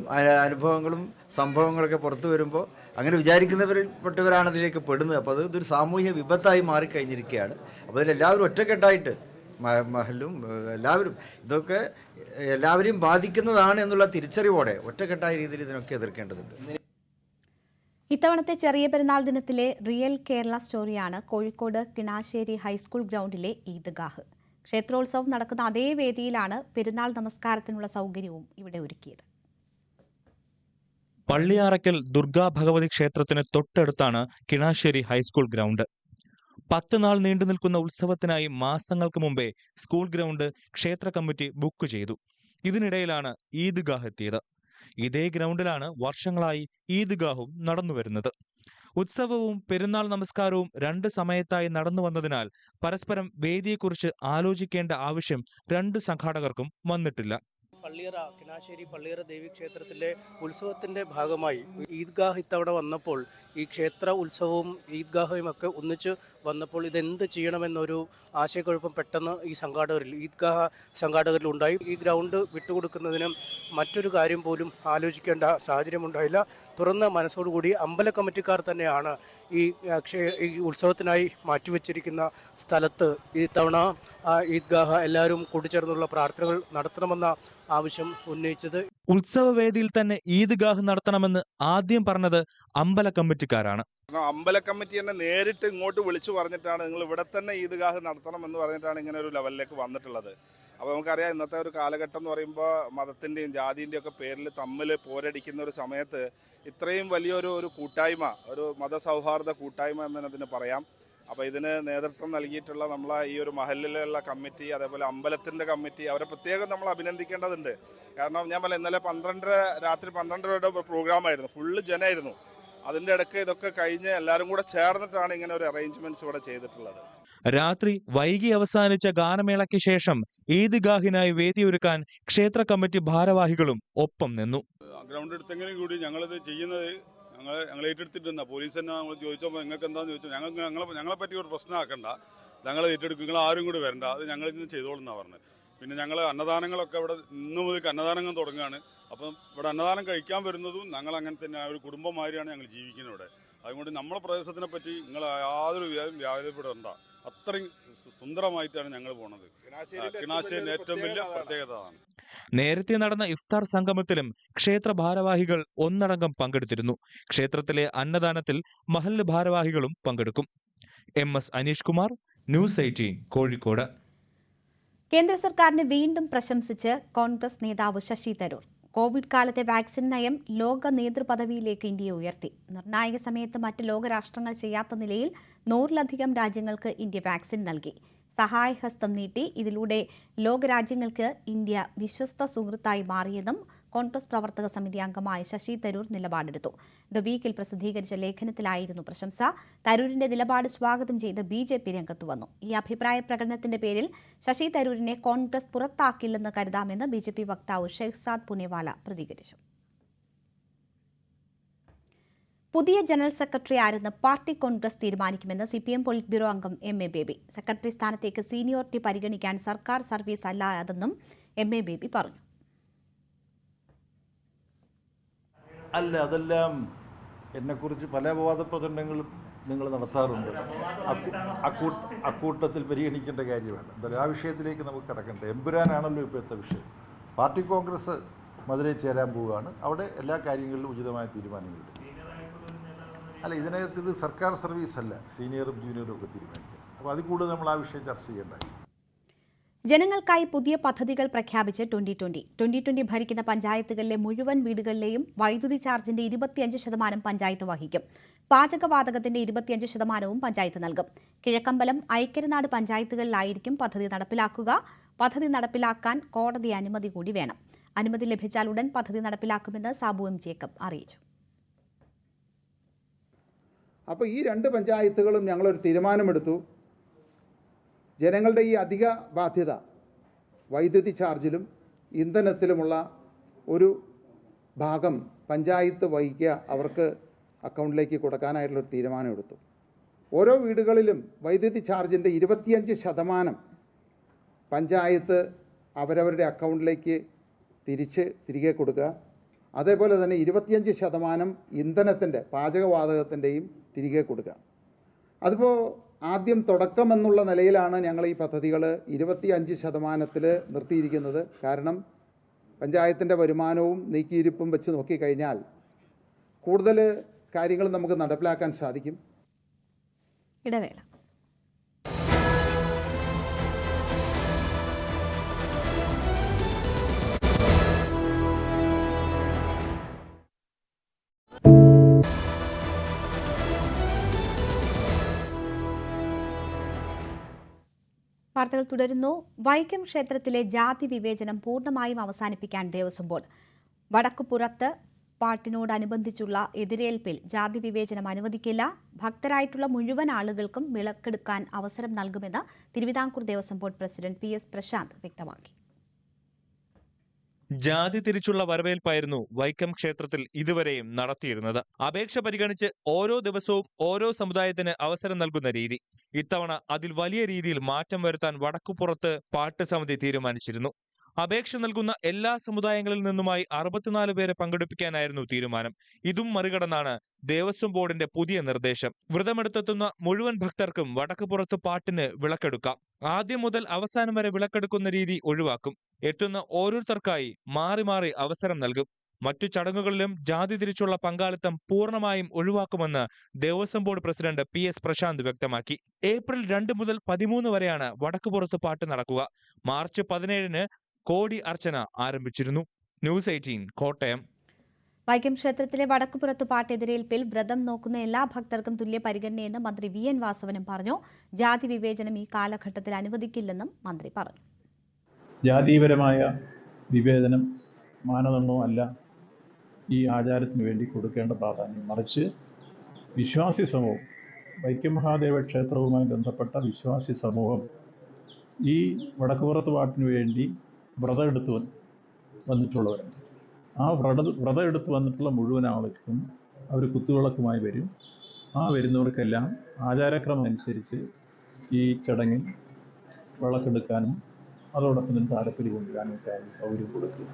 അനുഭവങ്ങളും സംഭവങ്ങളൊക്കെ പുറത്തു വരുമ്പോൾ അങ്ങനെ വിചാരിക്കുന്നവരിൽപ്പെട്ടവരാണ് അതിലേക്ക് പെടുന്നത്. അപ്പോൾ അത് ഇതൊരു സാമൂഹ്യ വിപത്തായി മാറിക്കഴിഞ്ഞിരിക്കുകയാണ്. അപ്പോൾ അതിലെല്ലാവരും ഒറ്റക്കെട്ടായിട്ട് മഹലും എല്ലാവരും ഇതൊക്കെ എല്ലാവരെയും ബാധിക്കുന്നതാണ് എന്നുള്ള തിരിച്ചറിവോടെ ഒറ്റക്കെട്ടായ രീതിയിൽ ഇതിനൊക്കെ എതിർക്കേണ്ടതുണ്ട്. ഇത്തവണത്തെ ചെറിയ പെരുന്നാൾ ദിനത്തിലെ റിയൽ കേരള സ്റ്റോറിയാണ് കോഴിക്കോട് കിണാശ്ശേരി ഹൈസ്കൂൾ ഗ്രൗണ്ടിലെ ഈദ്ഗാഹ്. ക്ഷേത്രോത്സവം നടക്കുന്ന അതേ വേദിയിലാണ് പെരുന്നാൾ നമസ്കാരത്തിനുള്ള സൗകര്യവും ഇവിടെ ഒരുക്കിയത്. പള്ളിയാറയ്ക്കൽ ദുർഗാ ഭഗവതി ക്ഷേത്രത്തിന് തൊട്ടടുത്താണ് കിണാശ്ശേരി ഹൈസ്കൂൾ ഗ്രൗണ്ട്. 10 നാൾ നീണ്ടു നിൽക്കുന്ന ഉത്സവത്തിനായി മാസങ്ങൾക്ക് മുമ്പേ സ്കൂൾ ഗ്രൗണ്ട് ക്ഷേത്ര കമ്മിറ്റി ബുക്ക് ചെയ്തു. ഇതിനിടയിലാണ് ഈദ്ഗാഹ് എത്തിയത്. ഇതേ ഗ്രൗണ്ടിലാണ് വർഷങ്ങളായി ഈദ്ഗാഹും നടന്നുവരുന്നത്. ഉത്സവവും പെരുന്നാൾ നമസ്കാരവും 2 സമയത്തായി നടന്നു വന്നതിനാൽ പരസ്പരം വേദിയെക്കുറിച്ച് ആലോചിക്കേണ്ട ആവശ്യം 2 സംഘാടകർക്കും വന്നിട്ടില്ല. പള്ളിയറ കിണാശ്ശേരി പള്ളിയറ ദേവീക്ഷേത്രത്തിലെ ഉത്സവത്തിൻ്റെ ഭാഗമായി ഈദ്ഗാഹ് ഇത്തവണ വന്നപ്പോൾ ഈ ക്ഷേത്ര ഉത്സവവും ഈദ്ഗാഹയും ഒക്കെ ഒന്നിച്ച് വന്നപ്പോൾ ഇതെന്ത് ചെയ്യണമെന്നൊരു ആശയക്കുഴപ്പം പെട്ടെന്ന് ഈ ഈദ്ഗാഹ് സംഘാടകരിൽ ഉണ്ടായി. ഈ ഗ്രൗണ്ട് വിട്ടുകൊടുക്കുന്നതിന് മറ്റൊരു കാര്യം പോലും ആലോചിക്കേണ്ട സാഹചര്യമുണ്ടായില്ല. തുറന്ന മനസ്സോടുകൂടി അമ്പല കമ്മിറ്റിക്കാർ തന്നെയാണ് ഈ ഉത്സവത്തിനായി മാറ്റിവെച്ചിരിക്കുന്ന സ്ഥലത്ത് ഇത്തവണ ഈദ്ഗാഹ് എല്ലാവരും കൂടിച്ചേർന്നുള്ള പ്രാർത്ഥനകൾ നടത്തണമെന്ന ആവശ്യം ഉന്നയിച്ചത്. ഉത്സവവേദിയിൽ തന്നെ ഈദ്ഗാഹ് നടത്തണമെന്ന് ആദ്യം പറഞ്ഞത് അമ്പല കമ്മിറ്റിക്കാരാണ്. അമ്പല കമ്മിറ്റി തന്നെ നേരിട്ട് ഇങ്ങോട്ട് വിളിച്ചു പറഞ്ഞിട്ടാണ് നിങ്ങൾ ഇവിടെ തന്നെ ഈദ്ഗാഹ് നടത്തണം എന്ന് പറഞ്ഞിട്ടാണ് ഇങ്ങനെ ഒരു ലെവലിലേക്ക് വന്നിട്ടുള്ളത്. അപ്പോൾ നമുക്കറിയാം ഇന്നത്തെ ഒരു കാലഘട്ടം എന്ന് പറയുമ്പോൾ മതത്തിൻ്റെയും ജാതിൻ്റെയും ഒക്കെ പേരിൽ തമ്മിൽ പോരടിക്കുന്ന ഒരു സമയത്ത് ഇത്രയും വലിയൊരു കൂട്ടായ്മ, ഒരു മതസൗഹാർദ്ദ കൂട്ടായ്മ എന്നതിന് പറയാം. അപ്പോൾ ഇതിന് നേതൃത്വം നൽകിയിട്ടുള്ള നമ്മളെ ഈ ഒരു മഹലിലുള്ള കമ്മിറ്റി, അതേപോലെ അമ്പലത്തിൻ്റെ കമ്മിറ്റി, അവരെ പ്രത്യേകം നമ്മൾ അഭിനന്ദിക്കേണ്ടതുണ്ട്. കാരണം ഞാൻ പറഞ്ഞ ഇന്നലെ രാത്രി 12:30 പ്രോഗ്രാമായിരുന്നു, ഫുള്ള് ജനമായിരുന്നു. അതിൻ്റെ ഇടയ്ക്ക് ഇതൊക്കെ കഴിഞ്ഞ് എല്ലാവരും കൂടെ ചേർന്നിട്ടാണ് ഇങ്ങനെ ഒരു അറേഞ്ച്മെന്റ്സ് ഇവിടെ ചെയ്തിട്ടുള്ളത്. രാത്രി വൈകി അവസാനിച്ച ഗാനമേളയ്ക്ക് ശേഷം ഈദ്ഗാഹിനായി വേദിയൊരുക്കാൻ ക്ഷേത്ര കമ്മിറ്റി ഭാരവാഹികളും ഒപ്പം നിന്നു. ഗ്രൗണ്ട് എടുത്തെങ്കിലും കൂടി ഞങ്ങളിത് ചെയ്യുന്നത് ഞങ്ങൾ ഏറ്റെടുത്തിട്ടുണ്ടാ. പോലീസ് തന്നെ നമ്മൾ ചോദിച്ചപ്പോൾ നിങ്ങൾക്ക് എന്താണെന്ന് ചോദിച്ചാൽ ഞങ്ങളെ പറ്റി ഒരു പ്രശ്നമാക്കണ്ട, ഞങ്ങൾ ഏറ്റെടുക്കും, നിങ്ങൾ ആരും കൂടി വരണ്ട, അത് ഞങ്ങൾ ഇന്ന് ചെയ്തോളെന്നാണ് പറഞ്ഞത്. പിന്നെ ഞങ്ങൾ അന്നദാനങ്ങളൊക്കെ ഇവിടെ ഇന്ന് മുതൽ അന്നദാനങ്ങൾ തുടങ്ങുകയാണ്. അപ്പം ഇവിടെ അന്നദാനം കഴിക്കാൻ വരുന്നതും ഞങ്ങൾ അങ്ങനെ തന്നെ ഒരു കുടുംബമാരിയാണ് ഞങ്ങൾ ജീവിക്കുന്നത് ഇവിടെ. അതുകൊണ്ട് നമ്മളെ പ്രദേശത്തിനെ പറ്റി നിങ്ങൾ യാതൊരു വ്യാപപ്പെടേണ്ട, അത്രയും സുന്ദരമായിട്ടാണ് ഞങ്ങൾ പോണത്. കിണാശ്ശേരിയുടെ ഏറ്റവും വലിയ പ്രത്യേകത അതാണ്. നേരത്തെ നടന്ന ഇഫ്താർ സംഗമത്തിലും ക്ഷേത്ര ഭാരവാഹികൾ ഒന്നടങ്കം പങ്കെടുത്തിരുന്നു. ക്ഷേത്രത്തിലെ അന്നദാനത്തിൽ മഹല്ല് ഭാരവാഹികളും പങ്കെടുക്കും. MS Aneesh Kumar, news 18 Kozhikode. കേന്ദ്ര സർക്കാരിനെ വീണ്ടും പ്രശംസിച്ച് കോൺഗ്രസ് നേതാവ് ശശി തരൂർ. കോവിഡ് കാലത്തെ വാക്സിൻ നയം ലോക നേതൃപദവിയിലേക്ക് ഇന്ത്യയെ ഉയർത്തി. നിർണായക സമയത്ത് മറ്റ് ലോകരാഷ്ട്രങ്ങൾ ചെയ്യാത്ത നിലയിൽ 100-ലധികം രാജ്യങ്ങൾക്ക് ഇന്ത്യ വാക്സിൻ നൽകി. സഹായഹസ്തം നീട്ടി. ഇതിലൂടെ ലോകരാജ്യങ്ങൾക്ക് ഇന്ത്യ വിശ്വസ്ത സുഹൃത്തായി മാറിയെന്നും കോൺഗ്രസ് പ്രവർത്തക സമിതി അംഗമായ ശശി തരൂർ നിലപാടെടുത്തു. ദ വീക്കിൽ പ്രസിദ്ധീകരിച്ച ലേഖനത്തിലായിരുന്നു പ്രശംസ. തരൂരിന്റെ നിലപാട് സ്വാഗതം ചെയ്ത് BJP രംഗത്തു വന്നു. ഈ അഭിപ്രായ പ്രകടനത്തിന്റെ പേരിൽ ശശി തരൂരിനെ കോൺഗ്രസ് പുറത്താക്കില്ലെന്ന് കരുതാമെന്ന് BJP വക്താവ് ഷെഹ്സാദ് പുനെവാല പ്രതികരിച്ചു. പുതിയ ജനറൽ സെക്രട്ടറി ആരെന്ന് പാർട്ടി കോൺഗ്രസ് തീരുമാനിക്കുമെന്ന് CPM പോളിറ്റ് ബ്യൂറോ അംഗം MA ബേബി. സെക്രട്ടറി സ്ഥാനത്തേക്ക് സീനിയോറിറ്റി പരിഗണിക്കാൻ സർക്കാർ സർവീസ് അല്ല അതെന്നും MA ബേബി പറഞ്ഞു. അല്ല, അതെല്ലാം എന്നെക്കുറിച്ച് പല അപവാദപ്രചരണങ്ങളും നിങ്ങൾ നടത്താറുണ്ട്. അക്കൂട്ടത്തിൽ പരിഗണിക്കേണ്ട കാര്യമാണ്. എന്തായാലും ആ വിഷയത്തിലേക്ക് നമുക്ക് കടക്കണ്ട. എമ്പുരാനാണല്ലോ ഇപ്പോഴത്തെ വിഷയം. പാർട്ടി കോൺഗ്രസ് മധുരയിൽ ചേരാൻ പോവുകയാണ്. അവിടെ എല്ലാ കാര്യങ്ങളിലും ഉചിതമായ തീരുമാനങ്ങളുണ്ട്. അല്ല, ഇതിനകത്ത് ഇത് സർക്കാർ സർവീസ് അല്ല, സീനിയറും ജൂനിയറും ഒക്കെ തീരുമാനിക്കും. അപ്പോൾ അതിൽ കൂടുതൽ നമ്മൾ ആ വിഷയം ചർച്ച ചെയ്യേണ്ടായി. ജനങ്ങൾക്കായി പുതിയ പദ്ധതികൾ പ്രഖ്യാപിച്ച് 2020 ഭരിക്കുന്ന പഞ്ചായത്തുകളിലെ മുഴുവൻ വീടുകളിലെയും വൈദ്യുതി ചാർജിന്റെ 25% പഞ്ചായത്ത് വഹിക്കും. പാചകവാതകത്തിന്റെ 25% പഞ്ചായത്ത് നൽകും. കിഴക്കമ്പലം, ഐക്കരനാട് പഞ്ചായത്തുകളിലായിരിക്കും പദ്ധതി നടപ്പിലാക്കുക. പദ്ധതി നടപ്പിലാക്കാൻ കോടതി അനുമതി കൂടി വേണം. അനുമതി ലഭിച്ചാൽ ഉടൻ പദ്ധതി നടപ്പിലാക്കുമെന്ന് സാബു M ജേക്കബ് അറിയിച്ചു. അപ്പോൾ ഈ 2 പഞ്ചായത്തുകളും ഞങ്ങളൊരു തീരുമാനമെടുത്തു. ജനങ്ങളുടെ ഈ അധിക ബാധ്യത വൈദ്യുതി ചാർജിലും ഇന്ധനത്തിലുമുള്ള ഒരു ഭാഗം പഞ്ചായത്ത് വഹിക്കുക, അവർക്ക് അക്കൗണ്ടിലേക്ക് കൊടുക്കാനായിട്ടുള്ളൊരു തീരുമാനമെടുത്തു. ഓരോ വീടുകളിലും വൈദ്യുതി ചാർജിൻ്റെ 25% പഞ്ചായത്ത് അവരവരുടെ അക്കൗണ്ടിലേക്ക് തിരികെ കൊടുക്കുക. അതേപോലെ തന്നെ 25% ഇന്ധനത്തിൻ്റെ, പാചകവാതകത്തിൻ്റെയും തിരികെ കൊടുക്കുക. അതിപ്പോൾ ആദ്യം തുടക്കമെന്നുള്ള നിലയിലാണ് ഞങ്ങൾ ഈ പദ്ധതികൾ 25% നിർത്തിയിരിക്കുന്നത്. കാരണം പഞ്ചായത്തിൻ്റെ വരുമാനവും നീക്കിയിരിപ്പും വെച്ച് നോക്കിക്കഴിഞ്ഞാൽ കൂടുതൽ കാര്യങ്ങൾ നമുക്ക് നടപ്പിലാക്കാൻ സാധിക്കും. ഇടവേള. വാർത്തകൾ തുടരുന്നു. വൈക്കം ക്ഷേത്രത്തിലെ ജാതി വിവേചനം പൂർണ്ണമായും അവസാനിപ്പിക്കാൻ ദേവസ്വം ബോർഡ്. വടക്കുപുറത്ത് പാട്ടിനോടനുബന്ധിച്ചുള്ള എതിരേൽപ്പിൽ ജാതി വിവേചനം അനുവദിക്കില്ല. ഭക്തരായിട്ടുള്ള മുഴുവൻ ആളുകൾക്കും വിളക്കെടുക്കാൻ അവസരം നൽകുമെന്ന് Travancore Devaswom board president PS Prashant വ്യക്തമാക്കി. ജാതി തിരിച്ചുള്ള വരവേൽപ്പായിരുന്നു വൈക്കം ക്ഷേത്രത്തിൽ ഇതുവരെയും നടത്തിയിരുന്നത്. അപേക്ഷ പരിഗണിച്ച് ഓരോ ദിവസവും ഓരോ സമുദായത്തിന് അവസരം നൽകുന്ന രീതി. ഇത്തവണ അതിൽ വലിയ രീതിയിൽ മാറ്റം വരുത്താൻ വടക്കുപുറത്ത് പാട്ട് സമിതി തീരുമാനിച്ചിരുന്നു. അപേക്ഷ നൽകുന്ന എല്ലാ സമുദായങ്ങളിൽ നിന്നുമായി 64 പേരെ പങ്കെടുപ്പിക്കാനായിരുന്നു തീരുമാനം. ഇതും മറികടന്നാണ് ദേവസ്വം ബോർഡിന്റെ പുതിയ നിർദ്ദേശം. വ്രതമെടുത്തെത്തുന്ന മുഴുവൻ ഭക്തർക്കും വടക്കുപുറത്ത് പാട്ടിന് വിളക്കെടുക്കാം. ആദ്യം മുതൽ അവസാനം വരെ വിളക്കെടുക്കുന്ന രീതി ഒഴിവാക്കും. എത്തുന്ന ഓരോരുത്തർക്കായി മാറി മാറി അവസരം നൽകും. മറ്റു ചടങ്ങുകളിലും ജാതി തിരിച്ചുള്ള പങ്കാളിത്തം പൂർണ്ണമായും ഒഴിവാക്കുമെന്ന് Devaswom board president PS Prashant വ്യക്തമാക്കി. ഏപ്രിൽ 2 മുതൽ 13 വരെയാണ് വടക്കുപുറത്ത് പാട്ട് നടക്കുക. മാർച്ച് 17-ന് കോടി അർച്ചന ആരംഭിച്ചിരുന്നു. ന്യൂസ് 18 കോട്ടയം. വൈക്കം ക്ഷേത്രത്തിലെ വടക്കുപുറത്ത് പാട്ടെതിരേൽപ്പിൽ വ്രതം നോക്കുന്ന എല്ലാ ഭക്തർക്കും തുല്യ പരിഗണനയെന്ന് മന്ത്രി VN വാസവനും പറഞ്ഞു. ജാതി വിവേചനം ഈ കാലഘട്ടത്തിൽ അനുവദിക്കില്ലെന്നും മന്ത്രി പറഞ്ഞു. ജാതീയപരമായ വിവേചനം മാനദണ്ഡവും അല്ല ഈ ആചാരത്തിന് വേണ്ടി കൊടുക്കേണ്ട പ്രാധാന്യം. മറിച്ച് വിശ്വാസി സമൂഹം, വൈക്കം മഹാദേവ ക്ഷേത്രവുമായി ബന്ധപ്പെട്ട വിശ്വാസി സമൂഹം ഈ വടക്കുപുറത്ത് പാട്ടിന് വേണ്ടി വ്രതം എടുത്തു വന്നിട്ടുള്ളവരുണ്ട്. ആ വ്രതം എടുത്ത് വന്നിട്ടുള്ള മുഴുവൻ ആളുകൾക്കും അവർ കുത്തുവിളക്കുമായി വരും. ആ വരുന്നവർക്കെല്ലാം ആചാരക്രമം അനുസരിച്ച് ഈ ചടങ്ങിൽ വിളക്കെടുക്കാനും അതോടൊപ്പം തന്നെ താലപ്പൊലി കൊണ്ടുവരാനും ഒക്കെ സൗകര്യം കൊടുക്കുക.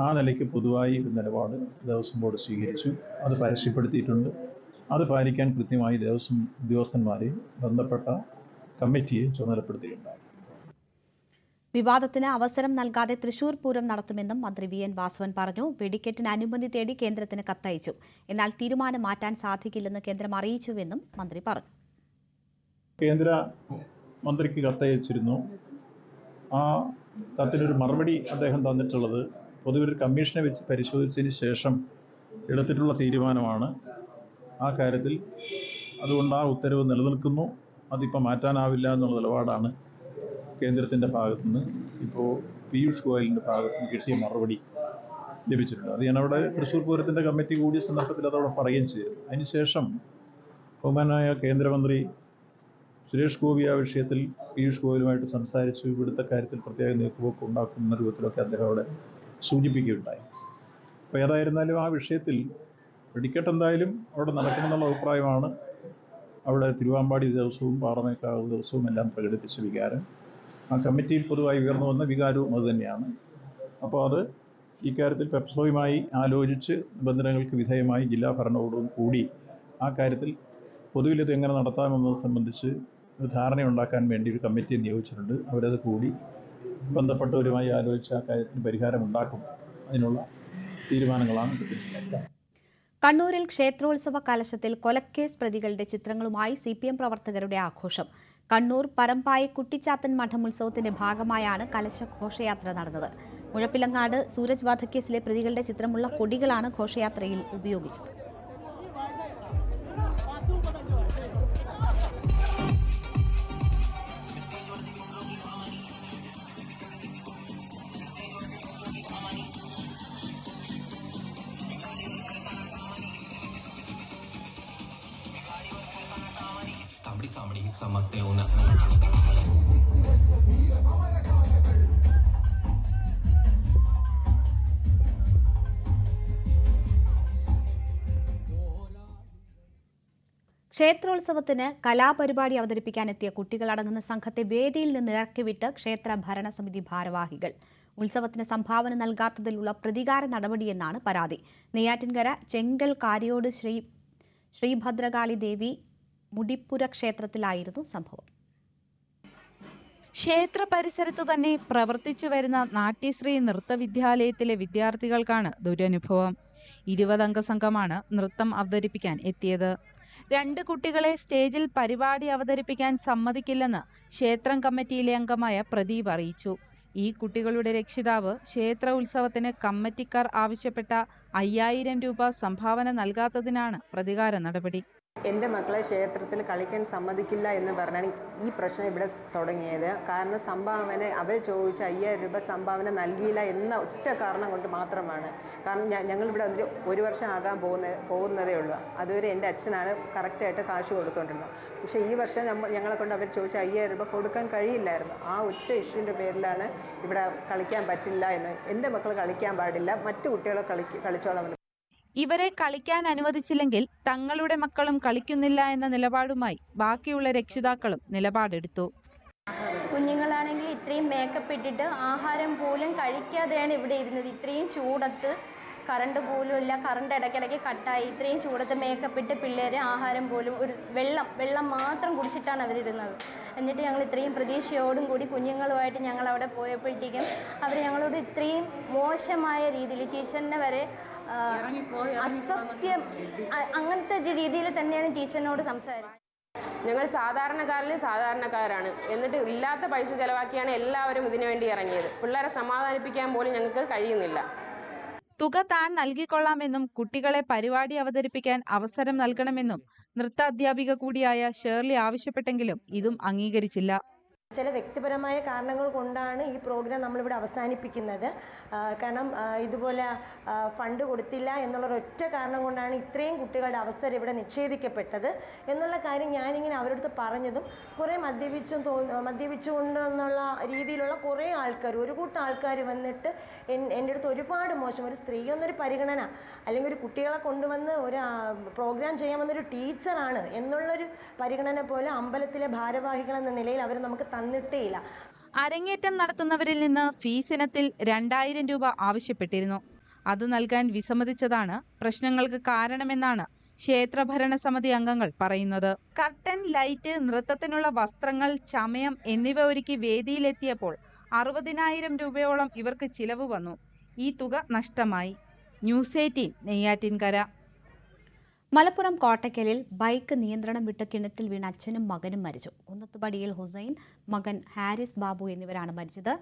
ആ നിലയ്ക്ക് പൊതുവായി ഒരു നിലപാട് ദേവസ്വം ബോർഡ് സ്വീകരിച്ചു. അത് പരസ്യപ്പെടുത്തിയിട്ടുണ്ട്. അത് പാലിക്കാൻ കൃത്യമായി ദേവസ്വം ഉദ്യോഗസ്ഥന്മാരെയും ബന്ധപ്പെട്ട കമ്മിറ്റിയെ ചുമതലപ്പെടുത്തിയിട്ടുണ്ടായി. വിവാദത്തിന് അവസരം നൽകാതെ തൃശൂർ പൂരം നടത്തുമെന്നും മന്ത്രി VN വാസവൻ പറഞ്ഞു. വെടിക്കെട്ടിന് അനുമതി തേടി കേന്ദ്രത്തിന് കത്തയച്ചു. എന്നാൽ തീരുമാനം മാറ്റാൻ സാധിക്കില്ലെന്ന് കേന്ദ്രം അറിയിച്ചുവെന്നും മന്ത്രി പറഞ്ഞു. കേന്ദ്ര മന്ത്രിക്ക് കത്തയച്ചിരുന്നു. ആ കത്തിനൊരു മറുപടി അദ്ദേഹം തന്നിട്ടുള്ളത് പൊതുവെ ഒരു കമ്മീഷനെ വെച്ച് പരിശോധിച്ചതിന് ശേഷം എടുത്തിട്ടുള്ള തീരുമാനമാണ്. ആ കാര്യത്തിൽ അതുകൊണ്ട് ആ ഉത്തരവ് നിലനിൽക്കുന്നു. അതിപ്പോൾ മാറ്റാനാവില്ല എന്നുള്ള നിലപാടാണ് കേന്ദ്രത്തിൻ്റെ ഭാഗത്തുനിന്ന് ഇപ്പോൾ പീയൂഷ് ഗോയലിൻ്റെ ഭാഗത്തുനിന്ന് കിട്ടിയ മറുപടി ലഭിച്ചിട്ടുണ്ട്. അത് ഞാനവിടെ തൃശ്ശൂർ പൂരത്തിൻ്റെ കമ്മിറ്റി കൂടിയ സന്ദർഭത്തിൽ അതവിടെ പറയുകയും ചെയ്തു. അതിനുശേഷം ബഹുമാനായ കേന്ദ്രമന്ത്രി സുരേഷ് ഗോപി ആ വിഷയത്തിൽ പീയൂഷ് ഗോയലുമായിട്ട് സംസാരിച്ചു. ഇവിടുത്തെ കാര്യത്തിൽ പ്രത്യേക നീക്കുപോക്ക് ഉണ്ടാക്കുന്ന രൂപത്തിലൊക്കെ അദ്ദേഹം അവിടെ സൂചിപ്പിക്കുകയുണ്ടായി. അപ്പോൾ ഏതായിരുന്നാലും ആ വിഷയത്തിൽ വെടിക്കെട്ട് എന്തായാലും അവിടെ നടക്കണമെന്നുള്ള അഭിപ്രായമാണ് അവിടെ തിരുവാമ്പാടി ദിവസവും പാറമേക്കാവ് ദിവസവും എല്ലാം പ്രകടിപ്പിച്ച വികാരം. ആ കമ്മിറ്റിയിൽ പൊതുവായി ഉയർന്നു വന്ന വികാരവും അതുതന്നെയാണ്. അപ്പോൾ അത് ഇക്കാര്യത്തിൽ പെപ്സോയുമായി ആലോചിച്ച് നിബന്ധനകൾക്ക് വിധേയമായി ജില്ലാ ഭരണകൂടവും കൂടി ആ കാര്യത്തിൽ പൊതുവിൽ ഇത് എങ്ങനെ നടത്താമെന്നത് സംബന്ധിച്ച് ഒരു ധാരണയുണ്ടാക്കാൻ വേണ്ടി ഒരു കമ്മിറ്റിയെ നിയോഗിച്ചിട്ടുണ്ട്. അവരത് കൂടി ബന്ധപ്പെട്ടവരുമായി ആലോചിച്ച് ആ കാര്യത്തിന് പരിഹാരമുണ്ടാക്കും. അതിനുള്ള തീരുമാനങ്ങളാണ് എടുത്തിട്ടുള്ളത്. കണ്ണൂരിൽ ക്ഷേത്രോത്സവ കലശത്തിൽ കൊലക്കേസ് പ്രതികളുടെ ചിത്രങ്ങളുമായി CPM പ്രവർത്തകരുടെ ആഘോഷം. കണ്ണൂർ പരമ്പായി കുട്ടിച്ചാത്തൻ മഠം ഉത്സവത്തിന്റെ ഭാഗമായാണ് കലശ ഘോഷയാത്ര നടന്നത്. മുഴപ്പിലങ്ങാട് സൂരജ് വധക്കേസിലെ പ്രതികളുടെ ചിത്രമുള്ള കൊടികളാണ് ഘോഷയാത്രയിൽ ഉപയോഗിച്ചത്. ക്ഷേത്രോത്സവത്തിന് കലാപരിപാടി അവതരിപ്പിക്കാനെത്തിയ കുട്ടികളടങ്ങുന്ന സംഘത്തെ വേദിയിൽ നിന്ന് ഇറക്കിവിട്ട് ക്ഷേത്ര ഭരണസമിതി ഭാരവാഹികൾ. ഉത്സവത്തിന് സംഭാവന നൽകാത്തതിലുള്ള പ്രതികാര നടപടിയെന്നാണ് പരാതി. നെയ്യാറ്റിൻകര ചെങ്കൽ കാര്യോട് ശ്രീഭദ്രകാളി ദേവി മുടിപ്പുര ക്ഷേത്രത്തിലായിരുന്നു സംഭവം. ക്ഷേത്ര പരിസരത്ത് തന്നെ പ്രവർത്തിച്ചു വരുന്ന നാട്യശ്രീ നൃത്തവിദ്യാലയത്തിലെ വിദ്യാർത്ഥികൾക്കാണ് ദുരനുഭവം. 20 അംഗ സംഘമാണ് നൃത്തം അവതരിപ്പിക്കാൻ എത്തിയത്. 2 കുട്ടികളെ സ്റ്റേജിൽ പരിപാടി അവതരിപ്പിക്കാൻ സമ്മതിക്കില്ലെന്ന് ക്ഷേത്രം കമ്മിറ്റിയിലെ അംഗമായ പ്രദീപ് അറിയിച്ചു. ഈ കുട്ടികളുടെ രക്ഷിതാവ് ക്ഷേത്ര ഉത്സവത്തിന് കമ്മിറ്റിക്കാർ ആവശ്യപ്പെട്ട 5000 രൂപ സംഭാവന നൽകാത്തതിനാണ് പ്രതികാര നടപടി. എൻ്റെ മക്കളെ ക്ഷേത്രത്തിൽ കളിക്കാൻ സമ്മതിക്കില്ല എന്ന് പറഞ്ഞാണ് ഈ പ്രശ്നം ഇവിടെ തുടങ്ങിയത്. കാരണം സംഭാവന അവർ ചോദിച്ച 5000 രൂപ സംഭാവന നൽകിയില്ല എന്ന ഒറ്റ കാരണം കൊണ്ട് മാത്രമാണ്. കാരണം ഞങ്ങളിവിടെ 1 വർഷം ആകാൻ പോകുന്നതേ ഉള്ളൂ. അതുവരെ എൻ്റെ അച്ഛനാണ് കറക്റ്റായിട്ട് കാശ് കൊടുത്തുകൊണ്ടിരുന്നത്. പക്ഷേ ഈ വർഷം ഞങ്ങളെ കൊണ്ട് അവർ ചോദിച്ച 5000 രൂപ കൊടുക്കാൻ കഴിയില്ലായിരുന്നു. ആ ഒറ്റ ഇഷ്യൂവിൻ്റെ പേരിലാണ് ഇവിടെ കളിക്കാൻ പറ്റില്ല എന്ന്. എൻ്റെ മക്കൾ കളിക്കാൻ പാടില്ല, മറ്റു കുട്ടികളെ കളിച്ചോളാം. ഇവരെ കളിക്കാൻ അനുവദിച്ചില്ലെങ്കിൽ തങ്ങളുടെ മക്കളും കളിക്കുന്നില്ല എന്ന നിലപാടുമായി ബാക്കിയുള്ള രക്ഷിതാക്കളും നിലപാടെടുത്തു. കുഞ്ഞുങ്ങളാണെങ്കിൽ ഇത്രയും മേക്കപ്പ് ഇട്ടിട്ട് ആഹാരം പോലും കഴിക്കാതെയാണ് ഇവിടെ ഇരുന്നത്. ഇത്രയും ചൂടത്ത് കറണ്ട് പോലും ഇല്ല, കറണ്ട് ഇടയ്ക്കിടയ്ക്ക് കട്ടായി. ഇത്രയും ചൂടത്ത് മേക്കപ്പ് ഇട്ട് പിള്ളേർ ആഹാരം പോലും ഒരു വെള്ളം മാത്രം കുടിച്ചിട്ടാണ് അവരിരുന്നത്. എന്നിട്ട് ഞങ്ങൾ ഇത്രയും പ്രതീക്ഷയോടും കൂടി കുഞ്ഞുങ്ങളുമായിട്ട് ഞങ്ങൾ അവിടെ പോയപ്പോഴത്തേക്കും അവർ ഞങ്ങളോട് ഇത്രയും മോശമായ രീതിയിൽ ടീച്ചറിനെ വരെ അസഭ്യം അങ്ങനത്തെ രീതിയിൽ തന്നെയാണ് ടീച്ചറിനോട് സംസാരിച്ചത്. ഞങ്ങൾ സാധാരണക്കാരാണ്. എന്നിട്ട് ഇല്ലാത്ത പൈസ ചെലവാക്കിയാണ് എല്ലാവരും ഇതിനു വേണ്ടി ഇറങ്ങിയത്. പിള്ളേരെ സമാധാനിപ്പിക്കാൻ പോലും ഞങ്ങൾക്ക് കഴിയുന്നില്ല. തുക താൻ നൽകിക്കൊള്ളാമെന്നും കുട്ടികളെ പരിപാടി അവതരിപ്പിക്കാൻ അവസരം നൽകണമെന്നും നൃത്താധ്യാപിക കൂടിയായ ഷേർലി ആവശ്യപ്പെട്ടെങ്കിലും ഇതും അംഗീകരിച്ചില്ല. ചില വ്യക്തിപരമായ കാരണങ്ങൾ കൊണ്ടാണ് ഈ പ്രോഗ്രാം നമ്മളിവിടെ അവസാനിപ്പിക്കുന്നത്. കാരണം ഇതുപോലെ ഫണ്ട് കൊടുത്തില്ല എന്നുള്ളൊരൊറ്റ കാരണം കൊണ്ടാണ് ഇത്രയും കുട്ടികളുടെ അവസരം ഇവിടെ നിഷേധിക്കപ്പെട്ടത് എന്നുള്ള കാര്യം ഞാനിങ്ങനെ അവരടുത്ത് പറഞ്ഞതും കുറേ മദ്യപിച്ചുകൊണ്ടെന്നുള്ള രീതിയിലുള്ള കുറേ ആൾക്കാർ, ഒരു കൂട്ടം ആൾക്കാർ വന്നിട്ട് എൻ്റെ അടുത്ത് ഒരുപാട് മോശം, ഒരു സ്ത്രീ എന്നൊരു പരിഗണന അല്ലെങ്കിൽ ഒരു കുട്ടികളെ കൊണ്ടുവന്ന് ഒരു പ്രോഗ്രാം ചെയ്യാൻ വന്നൊരു ടീച്ചറാണ് എന്നുള്ളൊരു പരിഗണന പോലെ അമ്പലത്തിലെ ഭാരവാഹികൾ എന്ന നിലയിൽ അവർ നമുക്ക് തന്നിട്ടേയില്ല. അരങ്ങേറ്റം നടത്തുന്നവരിൽ നിന്ന് ഫീസ് ഇനത്തിൽ 2000 രൂപ ആവശ്യപ്പെട്ടിരുന്നു. അത് നൽകാൻ വിസമ്മതിച്ചതാണ് പ്രശ്നങ്ങൾക്ക് കാരണമെന്നാണ് ക്ഷേത്ര ഭരണസമിതി അംഗങ്ങൾ പറയുന്നത്. കർട്ടൻ, ലൈറ്റ്, നൃത്തത്തിനുള്ള വസ്ത്രങ്ങൾ, ചമയം എന്നിവ ഒരുക്കി വേദിയിലെത്തിയപ്പോൾ 60,000 രൂപയോളം ഇവർക്ക് ചിലവ് വന്നു. ഈ തുക നഷ്ടമായി. ന്യൂസ് 18 നെയ്യാറ്റിൻകര. മലപ്പുറം കോട്ടയ്ക്കലിൽ ബൈക്ക് നിയന്ത്രണം വിട്ട് കിണറ്റിൽ വീണ അച്ഛനും മകനും മരിച്ചു. കുന്നത്തുപടിയിൽ ഹുസൈൻ, മകൻ ഹാരിസ് ബാബു എന്നിവരാണ് മരിച്ചത്.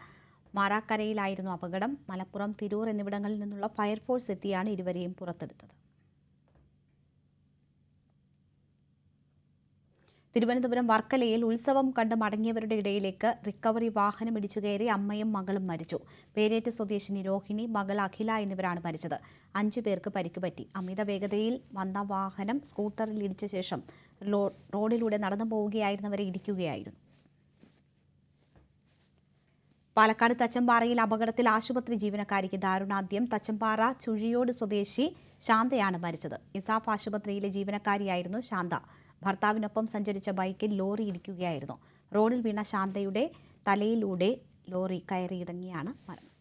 മാറാക്കരയിലായിരുന്നു അപകടം. മലപ്പുറം, തിരൂർ എന്നിവിടങ്ങളിൽ നിന്നുള്ള ഫയർഫോഴ്സ് എത്തിയാണ് ഇരുവരെയും പുറത്തെടുത്തത്. തിരുവനന്തപുരം വർക്കലയിൽ ഉത്സവം കണ്ട് മടങ്ങിയവരുടെ ഇടയിലേക്ക് റിക്കവറി വാഹനം ഇടിച്ചു കയറി അമ്മയും മകളും മരിച്ചു. പേരേറ്റ് സ്വദേശിനി രോഹിണി, മകൾ അഖില എന്നിവരാണ് മരിച്ചത്. 5 പേർക്ക് പരിക്ക് പറ്റി. അമിത വേഗതയിൽ വന്ന വാഹനം സ്കൂട്ടറിൽ ഇടിച്ച ശേഷം റോഡിലൂടെ നടന്നു പോവുകയായിരുന്നവരെ ഇടിക്കുകയായിരുന്നു. പാലക്കാട് തച്ചമ്പാറയിൽ അപകടത്തിൽ ആശുപത്രി ജീവനക്കാരിക്ക് ദാരുണാന്ത്യം. തച്ചമ്പാറ ചുഴിയോട് സ്വദേശി ശാന്തയാണ് മരിച്ചത്. ഇസാഫ് ആശുപത്രിയിലെ ജീവനക്കാരിയായിരുന്നു ശാന്ത. ഭർത്താവിനൊപ്പം സഞ്ചരിച്ച ബൈക്കിൽ ലോറി ഇടിക്കുകയായിരുന്നു. റോഡിൽ വീണ ശാന്തയുടെ തലയിലൂടെ ലോറി കയറിയിറങ്ങിയാണ് മരണം.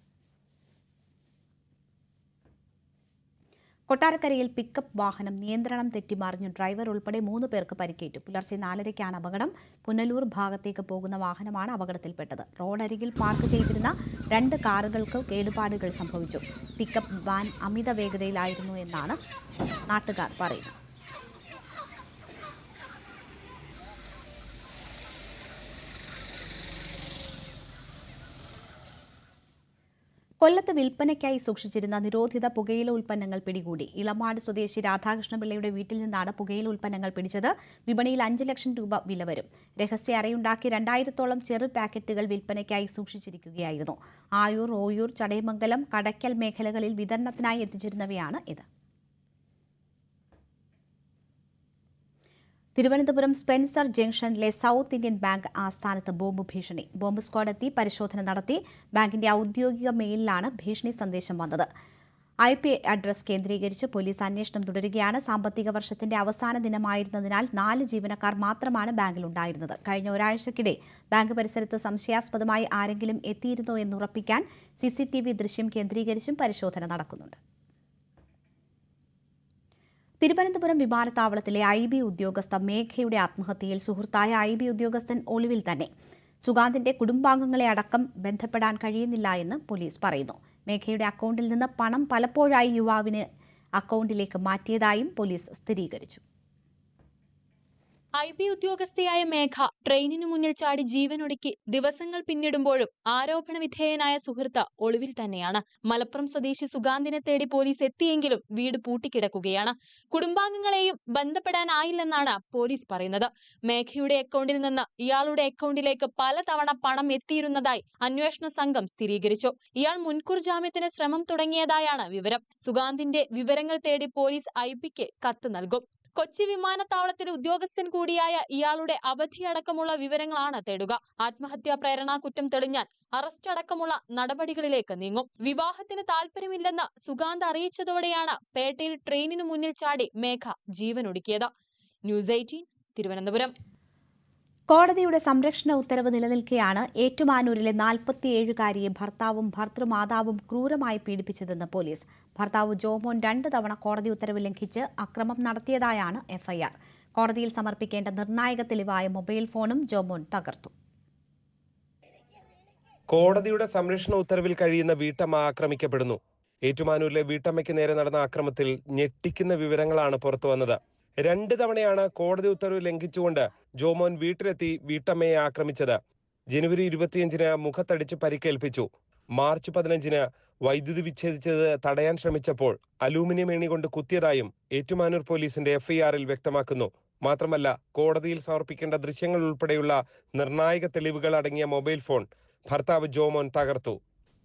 കൊട്ടാരക്കരയിൽ പിക്കപ്പ് വാഹനം നിയന്ത്രണം തെറ്റിമറിഞ്ഞു ഡ്രൈവർ ഉൾപ്പെടെ 3 പേർക്ക് പരിക്കേറ്റു. പുലർച്ചെ 4:30ക്കാണ് അപകടം. പുനലൂർ ഭാഗത്തേക്ക് പോകുന്ന വാഹനമാണ് അപകടത്തിൽപ്പെട്ടത്. റോഡരികിൽ പാർക്ക് ചെയ്തിരുന്ന 2 കാറുകൾക്ക് കേടുപാടുകൾ സംഭവിച്ചു. പിക്കപ്പ് വാൻ അമിത വേഗതയിലായിരുന്നു എന്നാണ് നാട്ടുകാർ പറയുന്നത്. കൊല്ലത്ത് വിൽപ്പനയ്ക്കായി സൂക്ഷിച്ചിരുന്ന നിരോധിത പുകയില ഉൽപ്പന്നങ്ങൾ പിടികൂടി. ഇളമാട് സ്വദേശി രാധാകൃഷ്ണപിള്ളയുടെ വീട്ടിൽ നിന്നാണ് പുകയില ഉൽപ്പന്നങ്ങൾ പിടിച്ചത്. വിപണിയിൽ 5 ലക്ഷം രൂപ വില വരും. രഹസ്യ അറയുണ്ടാക്കി 2000-ഓളം ചെറു പാക്കറ്റുകൾ വിൽപ്പനയ്ക്കായി സൂക്ഷിച്ചിരിക്കുകയായിരുന്നു. ആയൂർ, ഓയൂർ, ചടയമംഗലം, കടയ്ക്കൽ മേഖലകളിൽ വിതരണത്തിനായി എത്തിച്ചിരുന്നവയാണ് ഇത്. തിരുവനന്തപുരം സ്പെൻസർ ജംഗ്ഷനിലെ സൗത്ത് ഇന്ത്യൻ ബാങ്ക് ആസ്ഥാനത്ത് ബോംബ് ഭീഷണി. ബോംബ് സ്ക്വാഡ് എത്തി പരിശോധന നടത്തി. ബാങ്കിന്റെ ഔദ്യോഗിക മെയിലിലാണ് ഭീഷണി സന്ദേശം വന്നത്. IP അഡ്രസ് കേന്ദ്രീകരിച്ച് പോലീസ് അന്വേഷണം തുടരുകയാണ്. സാമ്പത്തിക വർഷത്തിന്റെ അവസാന ദിനമായിരുന്നതിനാൽ 4 ജീവനക്കാർ മാത്രമാണ് ബാങ്കിലുണ്ടായിരുന്നത്. കഴിഞ്ഞ ഒരാഴ്ചക്കിടെ ബാങ്ക് പരിസരത്ത് സംശയാസ്പദമായി ആരെങ്കിലും എത്തിയിരുന്നോ എന്നുറപ്പിക്കാൻ CCTV ദൃശ്യം കേന്ദ്രീകരിച്ചും പരിശോധന നടക്കുന്നുണ്ട്. തിരുവനന്തപുരം വിമാനത്താവളത്തിലെ IB ഉദ്യോഗസ്ഥ മേഘയുടെ ആത്മഹത്യയിൽ സുഹൃത്തായ IB ഉദ്യോഗസ്ഥൻ ഒളിവിൽ തന്നെ. സുഗാന്തിന്റെ കുടുംബാംഗങ്ങളെ അടക്കം ബന്ധപ്പെടാൻ കഴിയുന്നില്ല എന്ന് പോലീസ് പറയുന്നു. മേഘയുടെ അക്കൗണ്ടിൽ നിന്ന് പണം പലപ്പോഴായി യുവാവിന് അക്കൗണ്ടിലേക്ക് മാറ്റിയതായും പോലീസ് സ്ഥിരീകരിച്ചു. IB ഉദ്യോഗസ്ഥയായ മേഘ ട്രെയിനിനു മുന്നിൽ ചാടി ജീവനൊടുക്കി ദിവസങ്ങൾ പിന്നിടുമ്പോഴും ആരോപണ വിധേയനായ സുഹൃത്ത് ഒളിവിൽ തന്നെയാണ്. മലപ്പുറം സ്വദേശി സുഗാന്തിനെ തേടി പോലീസ് എത്തിയെങ്കിലും വീട് പൂട്ടിക്കിടക്കുകയാണ്. കുടുംബാംഗങ്ങളെയും ബന്ധപ്പെടാനായില്ലെന്നാണ് പോലീസ് പറയുന്നത്. മേഘയുടെ അക്കൗണ്ടിൽ നിന്ന് ഇയാളുടെ അക്കൗണ്ടിലേക്ക് പലതവണ പണം എത്തിയിരുന്നതായി അന്വേഷണ സംഘം സ്ഥിരീകരിച്ചു. ഇയാൾ മുൻകൂർ ജാമ്യത്തിന് ശ്രമം തുടങ്ങിയതായാണ് വിവരം. സുഗാന്തിന്റെ വിവരങ്ങൾ തേടി പോലീസ് IBക്ക് കത്ത് നൽകും. കൊച്ചി വിമാനത്താവളത്തിലെ ഉദ്യോഗസ്ഥൻ കൂടിയായ ഇയാളുടെ അവധിയടക്കമുള്ള വിവരങ്ങളാണ് തേടുക. ആത്മഹത്യാ പ്രേരണാ കുറ്റം തെളിഞ്ഞാൽ അറസ്റ്റ് അടക്കമുള്ള നടപടികളിലേക്ക് നീങ്ങും. വിവാഹത്തിന് താല്പര്യമില്ലെന്ന് സുഗാന്ത് അറിയിച്ചതോടെയാണ് പേട്ടയിൽ ട്രെയിനിനു മുന്നിൽ ചാടി മേഘ ജീവനൊടുക്കിയത്. ന്യൂസ് 18 തിരുവനന്തപുരം. കോടതിയുടെ സംരക്ഷണ ഉത്തരവ് നിലനിൽക്കെയാണ് ഏറ്റുമാനൂരിലെ 47-കാരിയെ ഭർത്താവും ഭർത്തൃമാതാവും ക്രൂരമായി പീഡിപ്പിച്ചതെന്ന് പോലീസ്. ഭർത്താവ് ജോമോൻ 2 തവണ കോടതി ഉത്തരവ് ലംഘിച്ച് അക്രമം നടത്തിയതായാണ് എഫ്ഐആർ. കോടതിയിൽ സമർപ്പിക്കേണ്ട നിർണായക തെളിവായ മൊബൈൽ ഫോണും ജോമോൻ തകർത്തു. കോടതിയുടെ സംരക്ഷണ ഉത്തരവിൽ കഴിയുന്ന വീട്ടമ്മ ആക്രമിക്കപ്പെടുന്നു. ഏറ്റുമാനൂരിലെ വീട്ടമ്മയ്ക്ക് നേരെ നടന്ന അക്രമത്തിൽ ഞെട്ടിക്കുന്ന വിവരങ്ങളാണ് പുറത്തുവന്നത്. 2 തവണയാണ് കോടതി ഉത്തരവ് ലംഘിച്ചുകൊണ്ട് ജോമോൻ വീട്ടിലെത്തി വീട്ടമ്മയെ ആക്രമിച്ചത്. ജനുവരി 25-ന് മുഖത്തടിച്ച് പരിക്കേൽപ്പിച്ചു. മാർച്ച് 15-ന് വൈദ്യുതി വിച്ഛേദിച്ചത് തടയാൻ ശ്രമിച്ചപ്പോൾ അലൂമിനിയം ഏണി കൊണ്ട് കുത്തിയതായും ഏറ്റുമാനൂർ പോലീസിന്റെ എഫ്ഐആറിൽ വ്യക്തമാക്കുന്നു. മാത്രമല്ല, കോടതിയിൽ സമർപ്പിക്കേണ്ട ദൃശ്യങ്ങൾ ഉൾപ്പെടെയുള്ള നിർണായക തെളിവുകൾ അടങ്ങിയ മൊബൈൽ ഫോൺ ഭർത്താവ് ജോമോൻ തകർത്തു.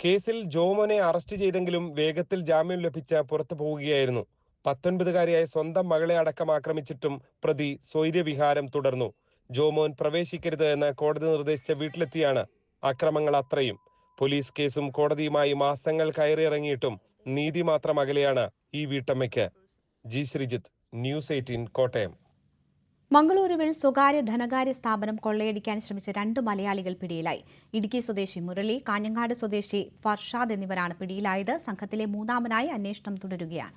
കേസിൽ ജോമോനെ അറസ്റ്റ് ചെയ്തെങ്കിലും വേഗത്തിൽ ജാമ്യം ലഭിച്ച് പുറത്തു പോവുകയായിരുന്നു. 19-കാരിയായ സ്വന്തം മകളെ അടക്കം ആക്രമിച്ചിട്ടും പ്രതി സ്വൈര്യവിഹാരം തുടർന്നു. ജോമോൻ പ്രവേശിക്കരുത് എന്ന് കോടതി നിർദ്ദേശിച്ച വീട്ടിലെത്തിയാണ് അക്രമങ്ങൾ അത്രയും. പോലീസ് കേസും കോടതിയുമായി മാസങ്ങൾ കയറിയിറങ്ങിയിട്ടും നീതി മാത്രം അകലെയാണ് ഈ വീട്ടമ്മയ്ക്ക്. G Sreejith, news 18 Kottayam. മംഗളൂരുവിൽ സ്വകാര്യ ധനകാര്യ സ്ഥാപനം കൊള്ളയടിക്കാൻ ശ്രമിച്ച 2 മലയാളികൾ പിടിയിലായി. ഇടുക്കി സ്വദേശി മുരളി, കാഞ്ഞങ്ങാട് സ്വദേശി ഫർഷാദ് എന്നിവരാണ് പിടിയിലായത്. സംഘത്തിലെ 3ാമനായി അന്വേഷണം തുടരുകയാണ്.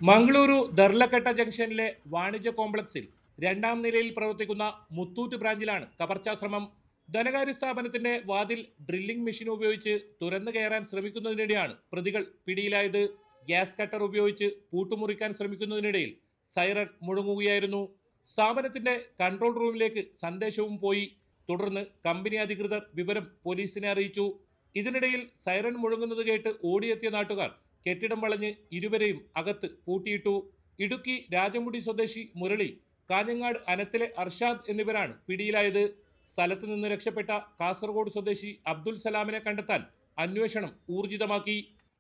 മംഗളൂരു ദർലക്കട്ട ജംഗ്ഷനിലെ വാണിജ്യ കോംപ്ലക്സിൽ 2ാം നിലയിൽ പ്രവർത്തിക്കുന്ന മുത്തൂറ്റ് ബ്രാഞ്ചിലാണ് കവർച്ചാശ്രമം. ധനകാര്യ സ്ഥാപനത്തിന്റെ വാതിൽ ഡ്രില്ലിംഗ് മെഷീൻ ഉപയോഗിച്ച് തുറന്നു കയറാൻ ശ്രമിക്കുന്നതിനിടെയാണ് പ്രതികൾ പിടിയിലായത്. ഗ്യാസ് കട്ടർ ഉപയോഗിച്ച് പൂട്ടുമുറിക്കാൻ ശ്രമിക്കുന്നതിനിടയിൽ സൈറൺ മുഴങ്ങുകയായിരുന്നു. സ്ഥാപനത്തിന്റെ കൺട്രോൾ റൂമിലേക്ക് സന്ദേശവും പോയി. തുടർന്ന് കമ്പനി അധികൃതർ വിവരം പോലീസിനെ അറിയിച്ചു. ഇതിനിടയിൽ സൈറൺ മുഴങ്ങുന്നത് കേട്ട് ഓടിയെത്തിയ നാട്ടുകാർ കെട്ടിടം വളഞ്ഞ് ഇരുവരെയും അകത്ത് പൂട്ടിയിട്ടു. ഇടുക്കി രാജമുടി സ്വദേശി മുരളി, കാഞ്ഞങ്ങാട് അനത്തിലെ അർഷാദ് എന്നിവരാണ് പിടിയിലായത്. സ്ഥലത്ത് നിന്ന് രക്ഷപ്പെട്ട കാസർഗോഡ് സ്വദേശി അബ്ദുൽ സലാമിനെ കണ്ടെത്താൻ അന്വേഷണം ഊർജിതമാക്കി.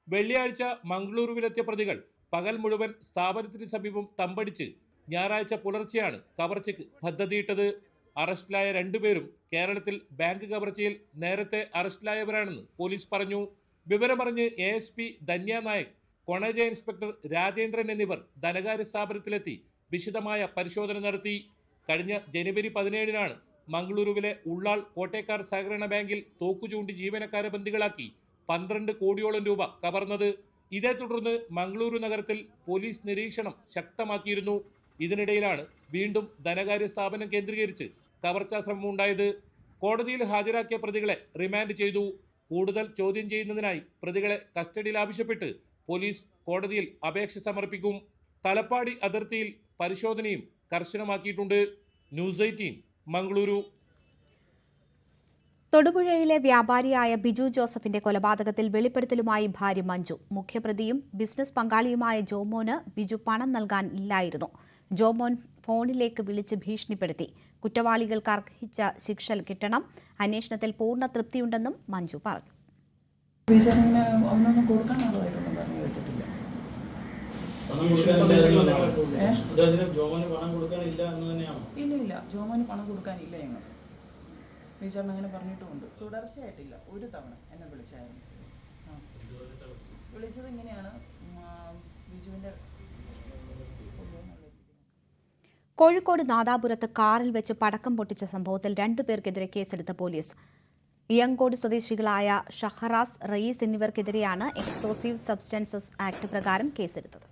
വെള്ളിയാഴ്ച മംഗളൂരുവിലെത്തിയ പ്രതികൾ പകൽ മുഴുവൻ സ്ഥാപനത്തിന് സമീപം തമ്പടിച്ച് ഞായറാഴ്ച പുലർച്ചെയാണ് കവർച്ചയ്ക്ക് പദ്ധതിയിട്ടത്. അറസ്റ്റിലായ 2 പേരും കേരളത്തിൽ ബാങ്ക് കവർച്ചയിൽ നേരത്തെ അറസ്റ്റിലായവരാണെന്ന് പോലീസ് പറഞ്ഞു. വിവരമറിഞ്ഞ് ASP ധന്യ നായക്, കൊണേജ ഇൻസ്പെക്ടർ രാജേന്ദ്രൻ എന്നിവർ ധനകാര്യ സ്ഥാപനത്തിലെത്തി വിശദമായ പരിശോധന നടത്തി. കഴിഞ്ഞ ജനുവരി 17-നാണ് മംഗളൂരുവിലെ ഉള്ളാൾ കോട്ടേക്കാർ സഹകരണ ബാങ്കിൽ തോക്കുചൂണ്ടി ജീവനക്കാരെ ബന്ദികളാക്കി 12 കോടിയോളം രൂപ കവർന്നത്. ഇതേ തുടർന്ന് മംഗളൂരു നഗരത്തിൽ പോലീസ് നിരീക്ഷണം ശക്തമാക്കിയിരുന്നു. ഇതിനിടയിലാണ് വീണ്ടും ധനകാര്യ സ്ഥാപനം കേന്ദ്രീകരിച്ച് കവർച്ചാ ശ്രമം ഉണ്ടായത്. കോടതിയിൽ ഹാജരാക്കിയ പ്രതികളെ റിമാൻഡ് ചെയ്തു. കൂടുതൽ ചോദ്യം ചെയ്യുന്നതിനായി പ്രതികളെ കസ്റ്റഡിയിൽ ആവശ്യപ്പെട്ട് പോലീസ് കോടതിയിൽ അപേക്ഷ സമർപ്പിക്കും. തലപ്പാടി അതിർത്തിയിൽ പരിശോധനയും കർശനമാക്കിയിട്ടുണ്ട്. ന്യൂസ് 18 മംഗളൂരു. തൊടുപുഴയിലെ വ്യാപാരിയായ ബിജു ജോസഫിന്റെ കൊലപാതകത്തിൽ വെളിപ്പെടുത്തലുമായി ഭാര്യ മഞ്ജു. മുഖ്യപ്രതിയും ബിസിനസ് പങ്കാളിയുമായ ജോമോന് ബിജു പണം നൽകാൻ ഇല്ലായിരുന്നു. ജോമോൻ ഫോണിലേക്ക് വിളിച്ച് ഭീഷണിപ്പെടുത്തി. കുറ്റവാളികൾക്ക് അർഹിച്ച ശിക്ഷ കിട്ടണം. അന്വേഷണത്തിൽ പൂർണ്ണ തൃപ്തിയുണ്ടെന്നും മഞ്ജു പറഞ്ഞു. ഇല്ല, ജോമോന് പണം കൊടുക്കാനില്ല. ഞങ്ങൾ ടീച്ചറിന് അങ്ങനെ പറഞ്ഞിട്ടുമുണ്ട്. തുടർച്ചയായിട്ടില്ല, ഒരു തവണ എന്നെ വിളിച്ചായിരുന്നു. വിളിച്ചത് ഇങ്ങനെയാണ്, ബിജുവിന്റെ. കോഴിക്കോട് നാദാപുരത്ത് കാറിൽ വെച്ച് പടക്കം പൊട്ടിച്ച സംഭവത്തിൽ 2 പേർക്കെതിരെ കേസെടുത്ത പോലീസ്. ഇയങ്കോട് സ്വദേശികളായ ഷഹറാസ്, റയീസ് എന്നിവർക്കെതിരെയാണ് എക്സ്പ്ലോസീവ് സബ്സ്റ്റൻസസ് ആക്ട് പ്രകാരം കേസെടുത്തത്.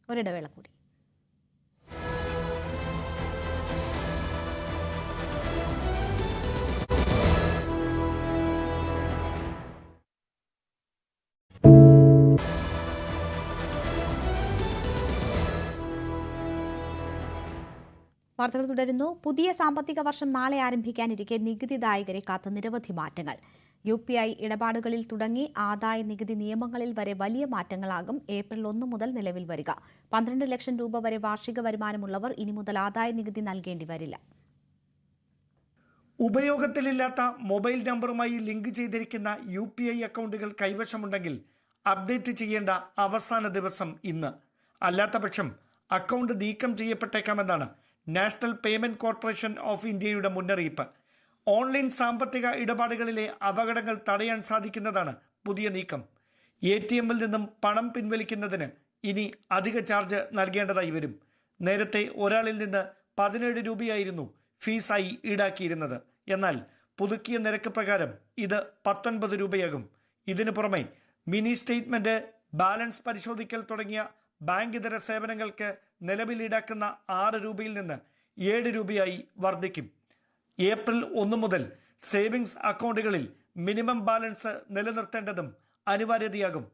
ഒരിടവേള കൂടി. വാർത്തകൾ തുടരുന്നു. പുതിയ സാമ്പത്തിക വർഷം നാളെ ആരംഭിക്കാനിരിക്കെ നികുതിദായകരെ കാത്ത് നിരവധി മാറ്റങ്ങൾ. UPI ഇടപാടുകളിൽ തുടങ്ങി ആദായ നികുതി നിയമങ്ങളിൽ വരെ വലിയ മാറ്റങ്ങളാകും ഏപ്രിൽ 1 മുതൽ നിലവിൽ വരിക. 12 ലക്ഷം രൂപ വരെ വാർഷിക വരുമാനമുള്ളവർ ഇനി മുതൽ ആദായ നികുതി നൽകേണ്ടി വരില്ല. ഉപയോഗത്തിലില്ലാത്ത മൊബൈൽ നമ്പറുമായി ലിങ്ക് ചെയ്തിരിക്കുന്ന UPI അക്കൗണ്ടുകൾ കൈവശമുണ്ടെങ്കിൽ അപ്ഡേറ്റ് ചെയ്യേണ്ട അവസാന ദിവസം ഇന്ന്. അല്ലാത്തപക്ഷം അക്കൗണ്ട് നീക്കം ചെയ്യപ്പെട്ടേക്കാമെന്നാണ് നാഷണൽ പേയ്മെന്റ് കോർപ്പറേഷൻ ഓഫ് ഇന്ത്യയുടെ മുന്നറിയിപ്പ്. ഓൺലൈൻ സാമ്പത്തിക ഇടപാടുകളിലെ അപകടങ്ങൾ തടയാൻ സാധിക്കുന്നതാണ് പുതിയ നീക്കം. ATM-ൽ നിന്നും പണം പിൻവലിക്കുന്നതിന് ഇനി അധിക ചാർജ് നൽകേണ്ടതായി വരും. നേരത്തെ ഒരാളിൽ നിന്ന് 17 രൂപയായിരുന്നു ഫീസായി ഈടാക്കിയിരുന്നത്. എന്നാൽ പുതുക്കിയ നിരക്ക് പ്രകാരം ഇത് 19 രൂപയാകും. ഇതിനു പുറമെ മിനി സ്റ്റേറ്റ്മെന്റ്, ബാലൻസ് പരിശോധിക്കൽ തുടങ്ങിയ ബാങ്ക് ഇതര സേവനങ്ങൾക്ക് നിലവിൽ ഈടാക്കുന്ന 6 രൂപയിൽ നിന്ന് 7 രൂപയായി വർദ്ധിക്കും. ഏപ്രിൽ 1 മുതൽ സേവിങ്സ് അക്കൗണ്ടുകളിൽ മിനിമം ബാലൻസ് നിലനിർത്തേണ്ടതും അനിവാര്യതയാകും.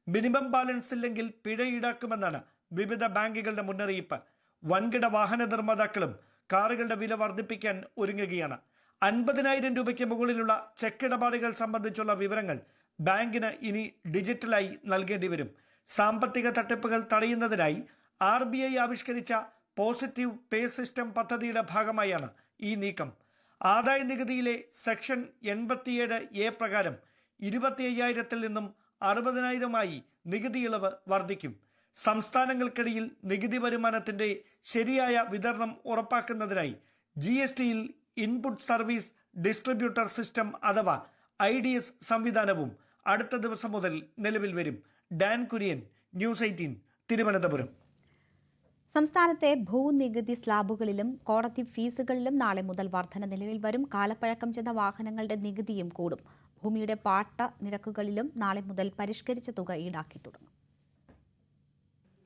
മിനിമം ബാലൻസ് ഇല്ലെങ്കിൽ പിഴ ഈടാക്കുമെന്നാണ് വിവിധ ബാങ്കുകളുടെ മുന്നറിയിപ്പ്. വൻകിട വാഹന നിർമ്മാതാക്കളും കാറുകളുടെ വില വർദ്ധിപ്പിക്കാൻ ഒരുങ്ങുകയാണ്. 50,000 രൂപയ്ക്ക് മുകളിലുള്ള ചെക്ക് ഇടപാടുകൾ സംബന്ധിച്ചുള്ള വിവരങ്ങൾ ബാങ്കിന് ഇനി ഡിജിറ്റലായി നൽകേണ്ടി വരും. സാമ്പത്തിക തട്ടിപ്പുകൾ തടയുന്നതിനായി RBI ആവിഷ്കരിച്ച പോസിറ്റീവ് പേ സിസ്റ്റം പദ്ധതിയുടെ ഭാഗമായാണ് ഈ നീക്കം. ആദായ നികുതിയിലെ സെക്ഷൻ 87A പ്രകാരം 25,000-ൽ നിന്നും 60,000-ആയി നികുതി ഇളവ് വർദ്ധിക്കും. സംസ്ഥാനങ്ങൾക്കിടയിൽ നികുതി വരുമാനത്തിന്റെ ശരിയായ വിതരണം ഉറപ്പാക്കുന്നതിനായി GSTയിൽ ഇൻപുട്ട് സർവീസ് ഡിസ്ട്രിബ്യൂട്ടർ സിസ്റ്റം അഥവാ IDS സംവിധാനവും അടുത്ത ദിവസം മുതൽ നിലവിൽ വരും. Dan Kurian, news 18, Thiruvananthapuram. സംസ്ഥാനത്തെ ഭൂനികുതി സ്ലാബുകളിലും കോടതി ഫീസുകളിലും നാളെ മുതൽ വർധന നിലവിൽ വരും. കാലപ്പഴക്കം ചെന്ന വാഹനങ്ങളുടെ നികുതിയും കൂടും. ഭൂമിയുടെ പാട്ട നിരക്കുകളിലും നാളെ മുതൽ പരിഷ്കരിച്ച തുക ഈടാക്കി തുടങ്ങും.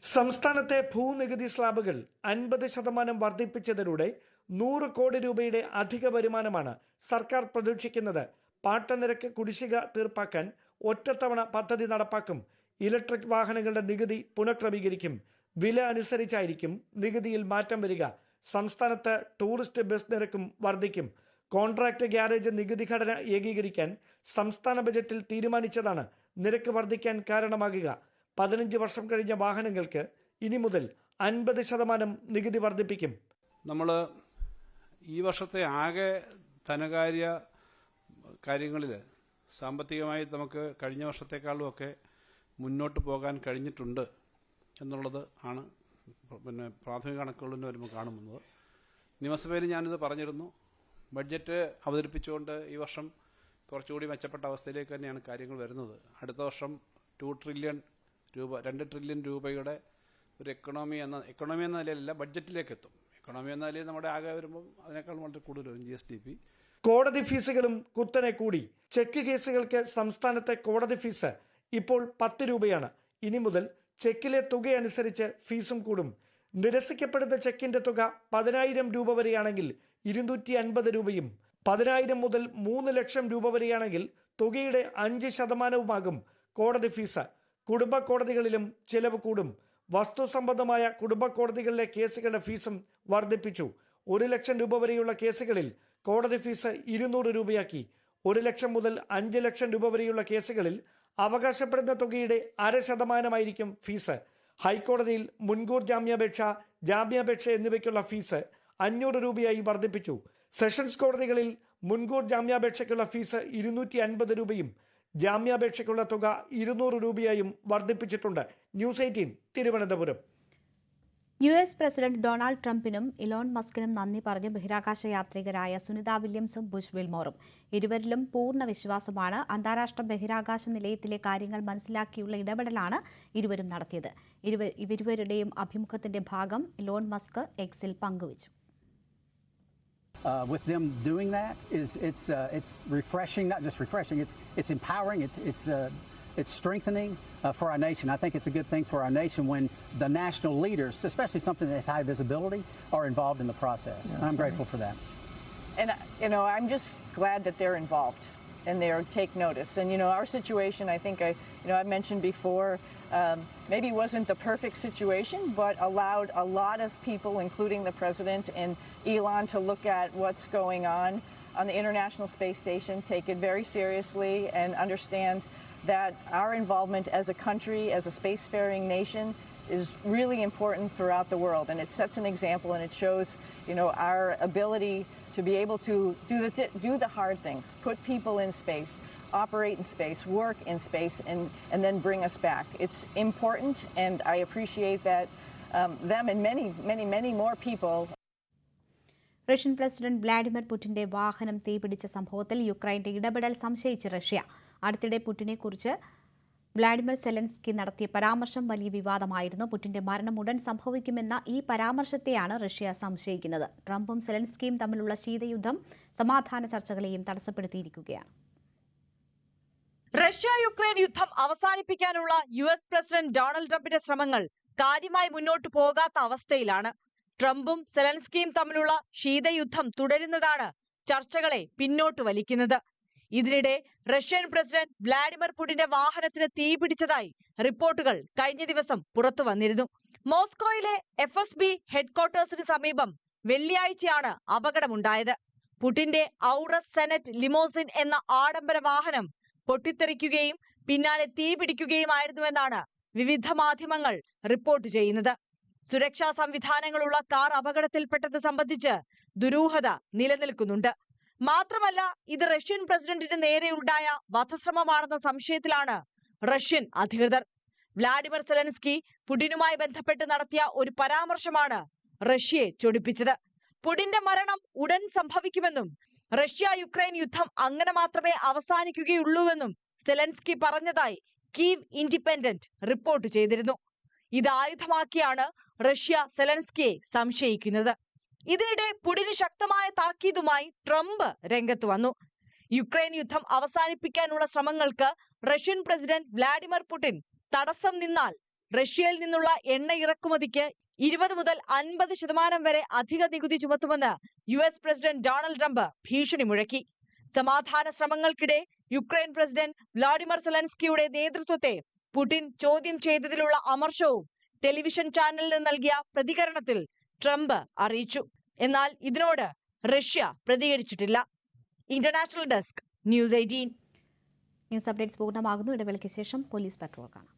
സംസ്ഥാനത്തെ ഭൂനികുതി സ്ലാബുകൾ 50% വർദ്ധിപ്പിച്ചതിലൂടെ 100 കോടി രൂപയുടെ അധിക വരുമാനമാണ് സർക്കാർ പ്രതീക്ഷിക്കുന്നത്. പാട്ടനിരക്ക് കുടിശ്ശിക തീർപ്പാക്കാൻ ഒറ്റത്തവണ പദ്ധതി നടപ്പാക്കും. ഇലക്ട്രിക് വാഹനങ്ങളുടെ നികുതി പുനഃക്രമീകരിക്കും. വില അനുസരിച്ചായിരിക്കും നികുതിയിൽ മാറ്റം വരിക. സംസ്ഥാനത്ത് ടൂറിസ്റ്റ് ബസ് നിരക്കും വർദ്ധിക്കും. കോൺട്രാക്ട് ഗ്യാരേജ് നികുതി ഘടന ഏകീകരിക്കാൻ സംസ്ഥാന ബജറ്റിൽ തീരുമാനിച്ചതാണ് നിരക്ക് വർദ്ധിക്കാൻ കാരണമാകുക. 15 വർഷം കഴിഞ്ഞ വാഹനങ്ങൾക്ക് ഇനി മുതൽ 50% നികുതി വർദ്ധിപ്പിക്കും. നമ്മൾ ഈ വർഷത്തെ ആകെ ധനകാര്യ കാര്യങ്ങളിൽ സാമ്പത്തികമായി നമുക്ക് കഴിഞ്ഞ വർഷത്തെക്കാളും ഒക്കെ മുന്നോട്ട് പോകാൻ കഴിഞ്ഞിട്ടുണ്ട് എന്നുള്ളത് ആണ് പ്രാഥമിക കണക്കുകളിൽ വരുമ്പോൾ കാണുന്നത്. നിയമസഭയിൽ ഞാനിത് പറഞ്ഞിരുന്നു. ബഡ്ജറ്റ് അവതരിപ്പിച്ചുകൊണ്ട് ഈ വർഷം കുറച്ചുകൂടി മെച്ചപ്പെട്ട അവസ്ഥയിലേക്ക് തന്നെയാണ് കാര്യങ്ങൾ വരുന്നത്. അടുത്ത വർഷം 2 ട്രില്യൺ രൂപ 2 ട്രില്യൺ രൂപയുടെ ഒരു എക്കണോമി എന്ന നിലയിലല്ല ബഡ്ജറ്റിലേക്ക് എത്തും. എക്കണോമി എന്ന നിലയിൽ നമ്മുടെ ആകെ വരുമ്പം അതിനേക്കാൾ വളരെ കൂടുതൽ വരും GSDP. കോടതി ഫീസുകളും കുത്തനെ കൂടി. ചെക്ക് കേസുകൾക്ക് സംസ്ഥാനത്തെ കോടതി ഫീസ് ഇപ്പോൾ 10 രൂപയാണ്. ഇനി മുതൽ ചെക്കിലെ തുകയനുസരിച്ച് ഫീസും കൂടും. നിരസിക്കപ്പെടുന്ന ചെക്കിന്റെ തുക 10,000 രൂപ വരെയാണെങ്കിൽ 250 രൂപയും 10,000 മുതൽ 3 ലക്ഷം രൂപ വരെയാണെങ്കിൽ തുകയുടെ 5%-ഉമാകും കോടതി ഫീസ്. കുടുംബ കോടതികളിലും ചിലവ് കൂടും. വസ്തു സംബന്ധമായ കുടുംബ കോടതികളിലെ കേസുകളുടെ ഫീസും വർദ്ധിപ്പിച്ചു. 1 ലക്ഷം രൂപ വരെയുള്ള കേസുകളിൽ കോടതി ഫീസ് 200 രൂപയാക്കി. 1 ലക്ഷം മുതൽ 5 ലക്ഷം രൂപ വരെയുള്ള കേസുകളിൽ അവകാശപ്പെടുന്ന തുകയുടെ 0.5% ഫീസ്. ഹൈക്കോടതിയിൽ മുൻകൂർ ജാമ്യാപേക്ഷ എന്നിവയ്ക്കുള്ള ഫീസ് 500 രൂപയായി വർദ്ധിപ്പിച്ചു. സെഷൻസ് കോടതികളിൽ മുൻകൂർ ജാമ്യാപേക്ഷയ്ക്കുള്ള ഫീസ് 250 രൂപയും ജാമ്യാപേക്ഷയ്ക്കുള്ള തുക 200 രൂപയായും വർദ്ധിപ്പിച്ചിട്ടുണ്ട്. News 18, Thiruvananthapuram. US president Donald ട്രംപിനും ഇലോൺ മസ്കിനും നന്ദി പറഞ്ഞ് ബഹിരാകാശ യാത്രികരായ സുനിത വില്യംസും ബുഷ് വിൽമോറും. ഇരുവരിലും പൂർണ്ണ വിശ്വാസമാണ്. അന്താരാഷ്ട്ര ബഹിരാകാശ നിലയത്തിലെ കാര്യങ്ങൾ മനസ്സിലാക്കിയുള്ള ഇടപെടലാണ് ഇരുവരും നടത്തിയത്. ഇരുവരുടെയും അഭിമുഖത്തിന്റെ ഭാഗം ഇലോൺ മസ്ക് എക്സിൽ പങ്കുവച്ചു. With them doing that it's refreshing, not just refreshing, it's empowering, it's strengthening for our nation. I think it's a good thing for our nation when the national leaders, especially something that has high visibility, are involved in the process. Yes, I'm grateful for that. And I'm just glad that they're involved and they take notice. And our situation, I think I've mentioned before, maybe wasn't the perfect situation, but allowed a lot of people, including the president and Elon, to look at what's going on the International Space Station, take it very seriously, and understand that our involvement as a country, as a spacefaring nation, is really important throughout the world. And it sets an example, and it shows, our ability to be able to do the hard things, put people in space, operate in space, work in space, and then bring us back. It's important, and I appreciate that them and many more people. Russian president Vladimir പുടിന്റെ വാഹനം തീപിടിച്ച സംഭവത്തിൽ യുക്രൈന്റെ ഇടപെടൽ സംശയിച്ച് റഷ്യ. അടുത്തിടെ പുടിനെക്കുറിച്ച് വ്ളാഡിമിർ സെലൻസ്കി നടത്തിയ പരാമർശം വലിയ വിവാദമായിരുന്നു. പുടിന്റെ മരണം ഉടൻ സംഭവിക്കുമെന്ന ഈ പരാമർശത്തെയാണ് റഷ്യ സംശയിക്കുന്നത്. ട്രംപും സെലൻസ്കിയും തമ്മിലുള്ള ശീതയുദ്ധം സമാധാന ചർച്ചകളെയും തടസ്സപ്പെടുത്തിയിരിക്കുകയാണ്. റഷ്യ യുക്രൈൻ യുദ്ധം അവസാനിപ്പിക്കാനുള്ള US പ്രസിഡന്റ് ഡൊണാൾഡ് ട്രംപിന്റെ ശ്രമങ്ങൾ കാര്യമായി മുന്നോട്ടു പോകാത്ത അവസ്ഥയിലാണ്. ട്രംപും സെലൻസ്കിയും തമ്മിലുള്ള ശീതയുദ്ധം തുടരുന്നതാണ് ചർച്ചകളെ പിന്നോട്ട് വലിക്കുന്നത്. ഇതിനിടെ റഷ്യൻ പ്രസിഡന്റ് വ്ളാഡിമിർ പുടിന്റെ വാഹനത്തിന് തീപിടിച്ചതായി റിപ്പോർട്ടുകൾ കഴിഞ്ഞ ദിവസം പുറത്തു വന്നിരുന്നു. മോസ്കോയിലെ FSB ഹെഡ്ക്വാർട്ടേഴ്സിന് സമീപം വെള്ളിയാഴ്ചയാണ് അപകടമുണ്ടായത്. പുടിന്റെ ഔറസ് സെനറ്റ് ലിമോസിൻ എന്ന ആഡംബര വാഹനം പൊട്ടിത്തെറിക്കുകയും പിന്നാലെ തീപിടിക്കുകയുമായിരുന്നുവെന്നാണ് വിവിധ മാധ്യമങ്ങൾ റിപ്പോർട്ട് ചെയ്യുന്നത്. സുരക്ഷാ സംവിധാനങ്ങളുള്ള കാർ അപകടത്തിൽപ്പെട്ടത് സംബന്ധിച്ച് ദുരൂഹത നിലനിൽക്കുന്നുണ്ട്. മാത്രമല്ല, ഇത് റഷ്യൻ പ്രസിഡന്റിന് നേരെയുണ്ടായ വധശ്രമമാണെന്ന സംശയത്തിലാണ് റഷ്യൻ അധികൃതർ. വ്ളാഡിമിർ സെലൻസ്കി പുടിനുമായി ബന്ധപ്പെട്ട് നടത്തിയ ഒരു പരാമർശമാണ് റഷ്യയെ ചൊടിപ്പിച്ചത്. പുടിന്റെ മരണം ഉടൻ സംഭവിക്കുമെന്നും റഷ്യ യുക്രൈൻ യുദ്ധം അങ്ങനെ മാത്രമേ അവസാനിക്കുകയുള്ളൂവെന്നും സെലൻസ്കി പറഞ്ഞതായി കീവ് ഇൻഡിപെൻഡന്റ് റിപ്പോർട്ട് ചെയ്തിരുന്നു. ഇത് ആയുധമാക്കിയാണ് റഷ്യ സെലൻസ്കിയെ സംശയിക്കുന്നത്. ഇതിനിടെ പുടിന് ശക്തമായ താക്കീതുമായി ട്രംപ് രംഗത്ത് വന്നു. യുക്രൈൻ യുദ്ധം അവസാനിപ്പിക്കാനുള്ള ശ്രമങ്ങൾക്ക് റഷ്യൻ പ്രസിഡന്റ് വ്ളാഡിമിർ പുടിൻ തടസ്സം നിന്നാൽ റഷ്യയിൽ നിന്നുള്ള എണ്ണ ഇറക്കുമതിക്ക് 20 മുതൽ 50% വരെ അധിക നികുതി ചുമത്തുമെന്ന് US പ്രസിഡന്റ് ഡൊണാൾഡ് ട്രംപ് ഭീഷണി മുഴക്കി. സമാധാന ശ്രമങ്ങൾക്കിടെ യുക്രൈൻ പ്രസിഡന്റ് വ്ളാഡിമിർ സെലൻസ്കിയുടെ നേതൃത്വത്തെ പുടിൻ ചോദ്യം ചെയ്തതിലുള്ള അമർഷവും ടെലിവിഷൻ ചാനലിന് നൽകിയ പ്രതികരണത്തിൽ ട്രംപ് അറിയിച്ചു. എന്നാൽ ഇതിനോട് റഷ്യ പ്രതികരിച്ചിട്ടില്ല. International desk, News 18. News updates പൂർണ്ണമാകുന്നു. ഇടവേളയ്ക്ക് ശേഷം പോലീസ് പട്രോൾ കാണാം.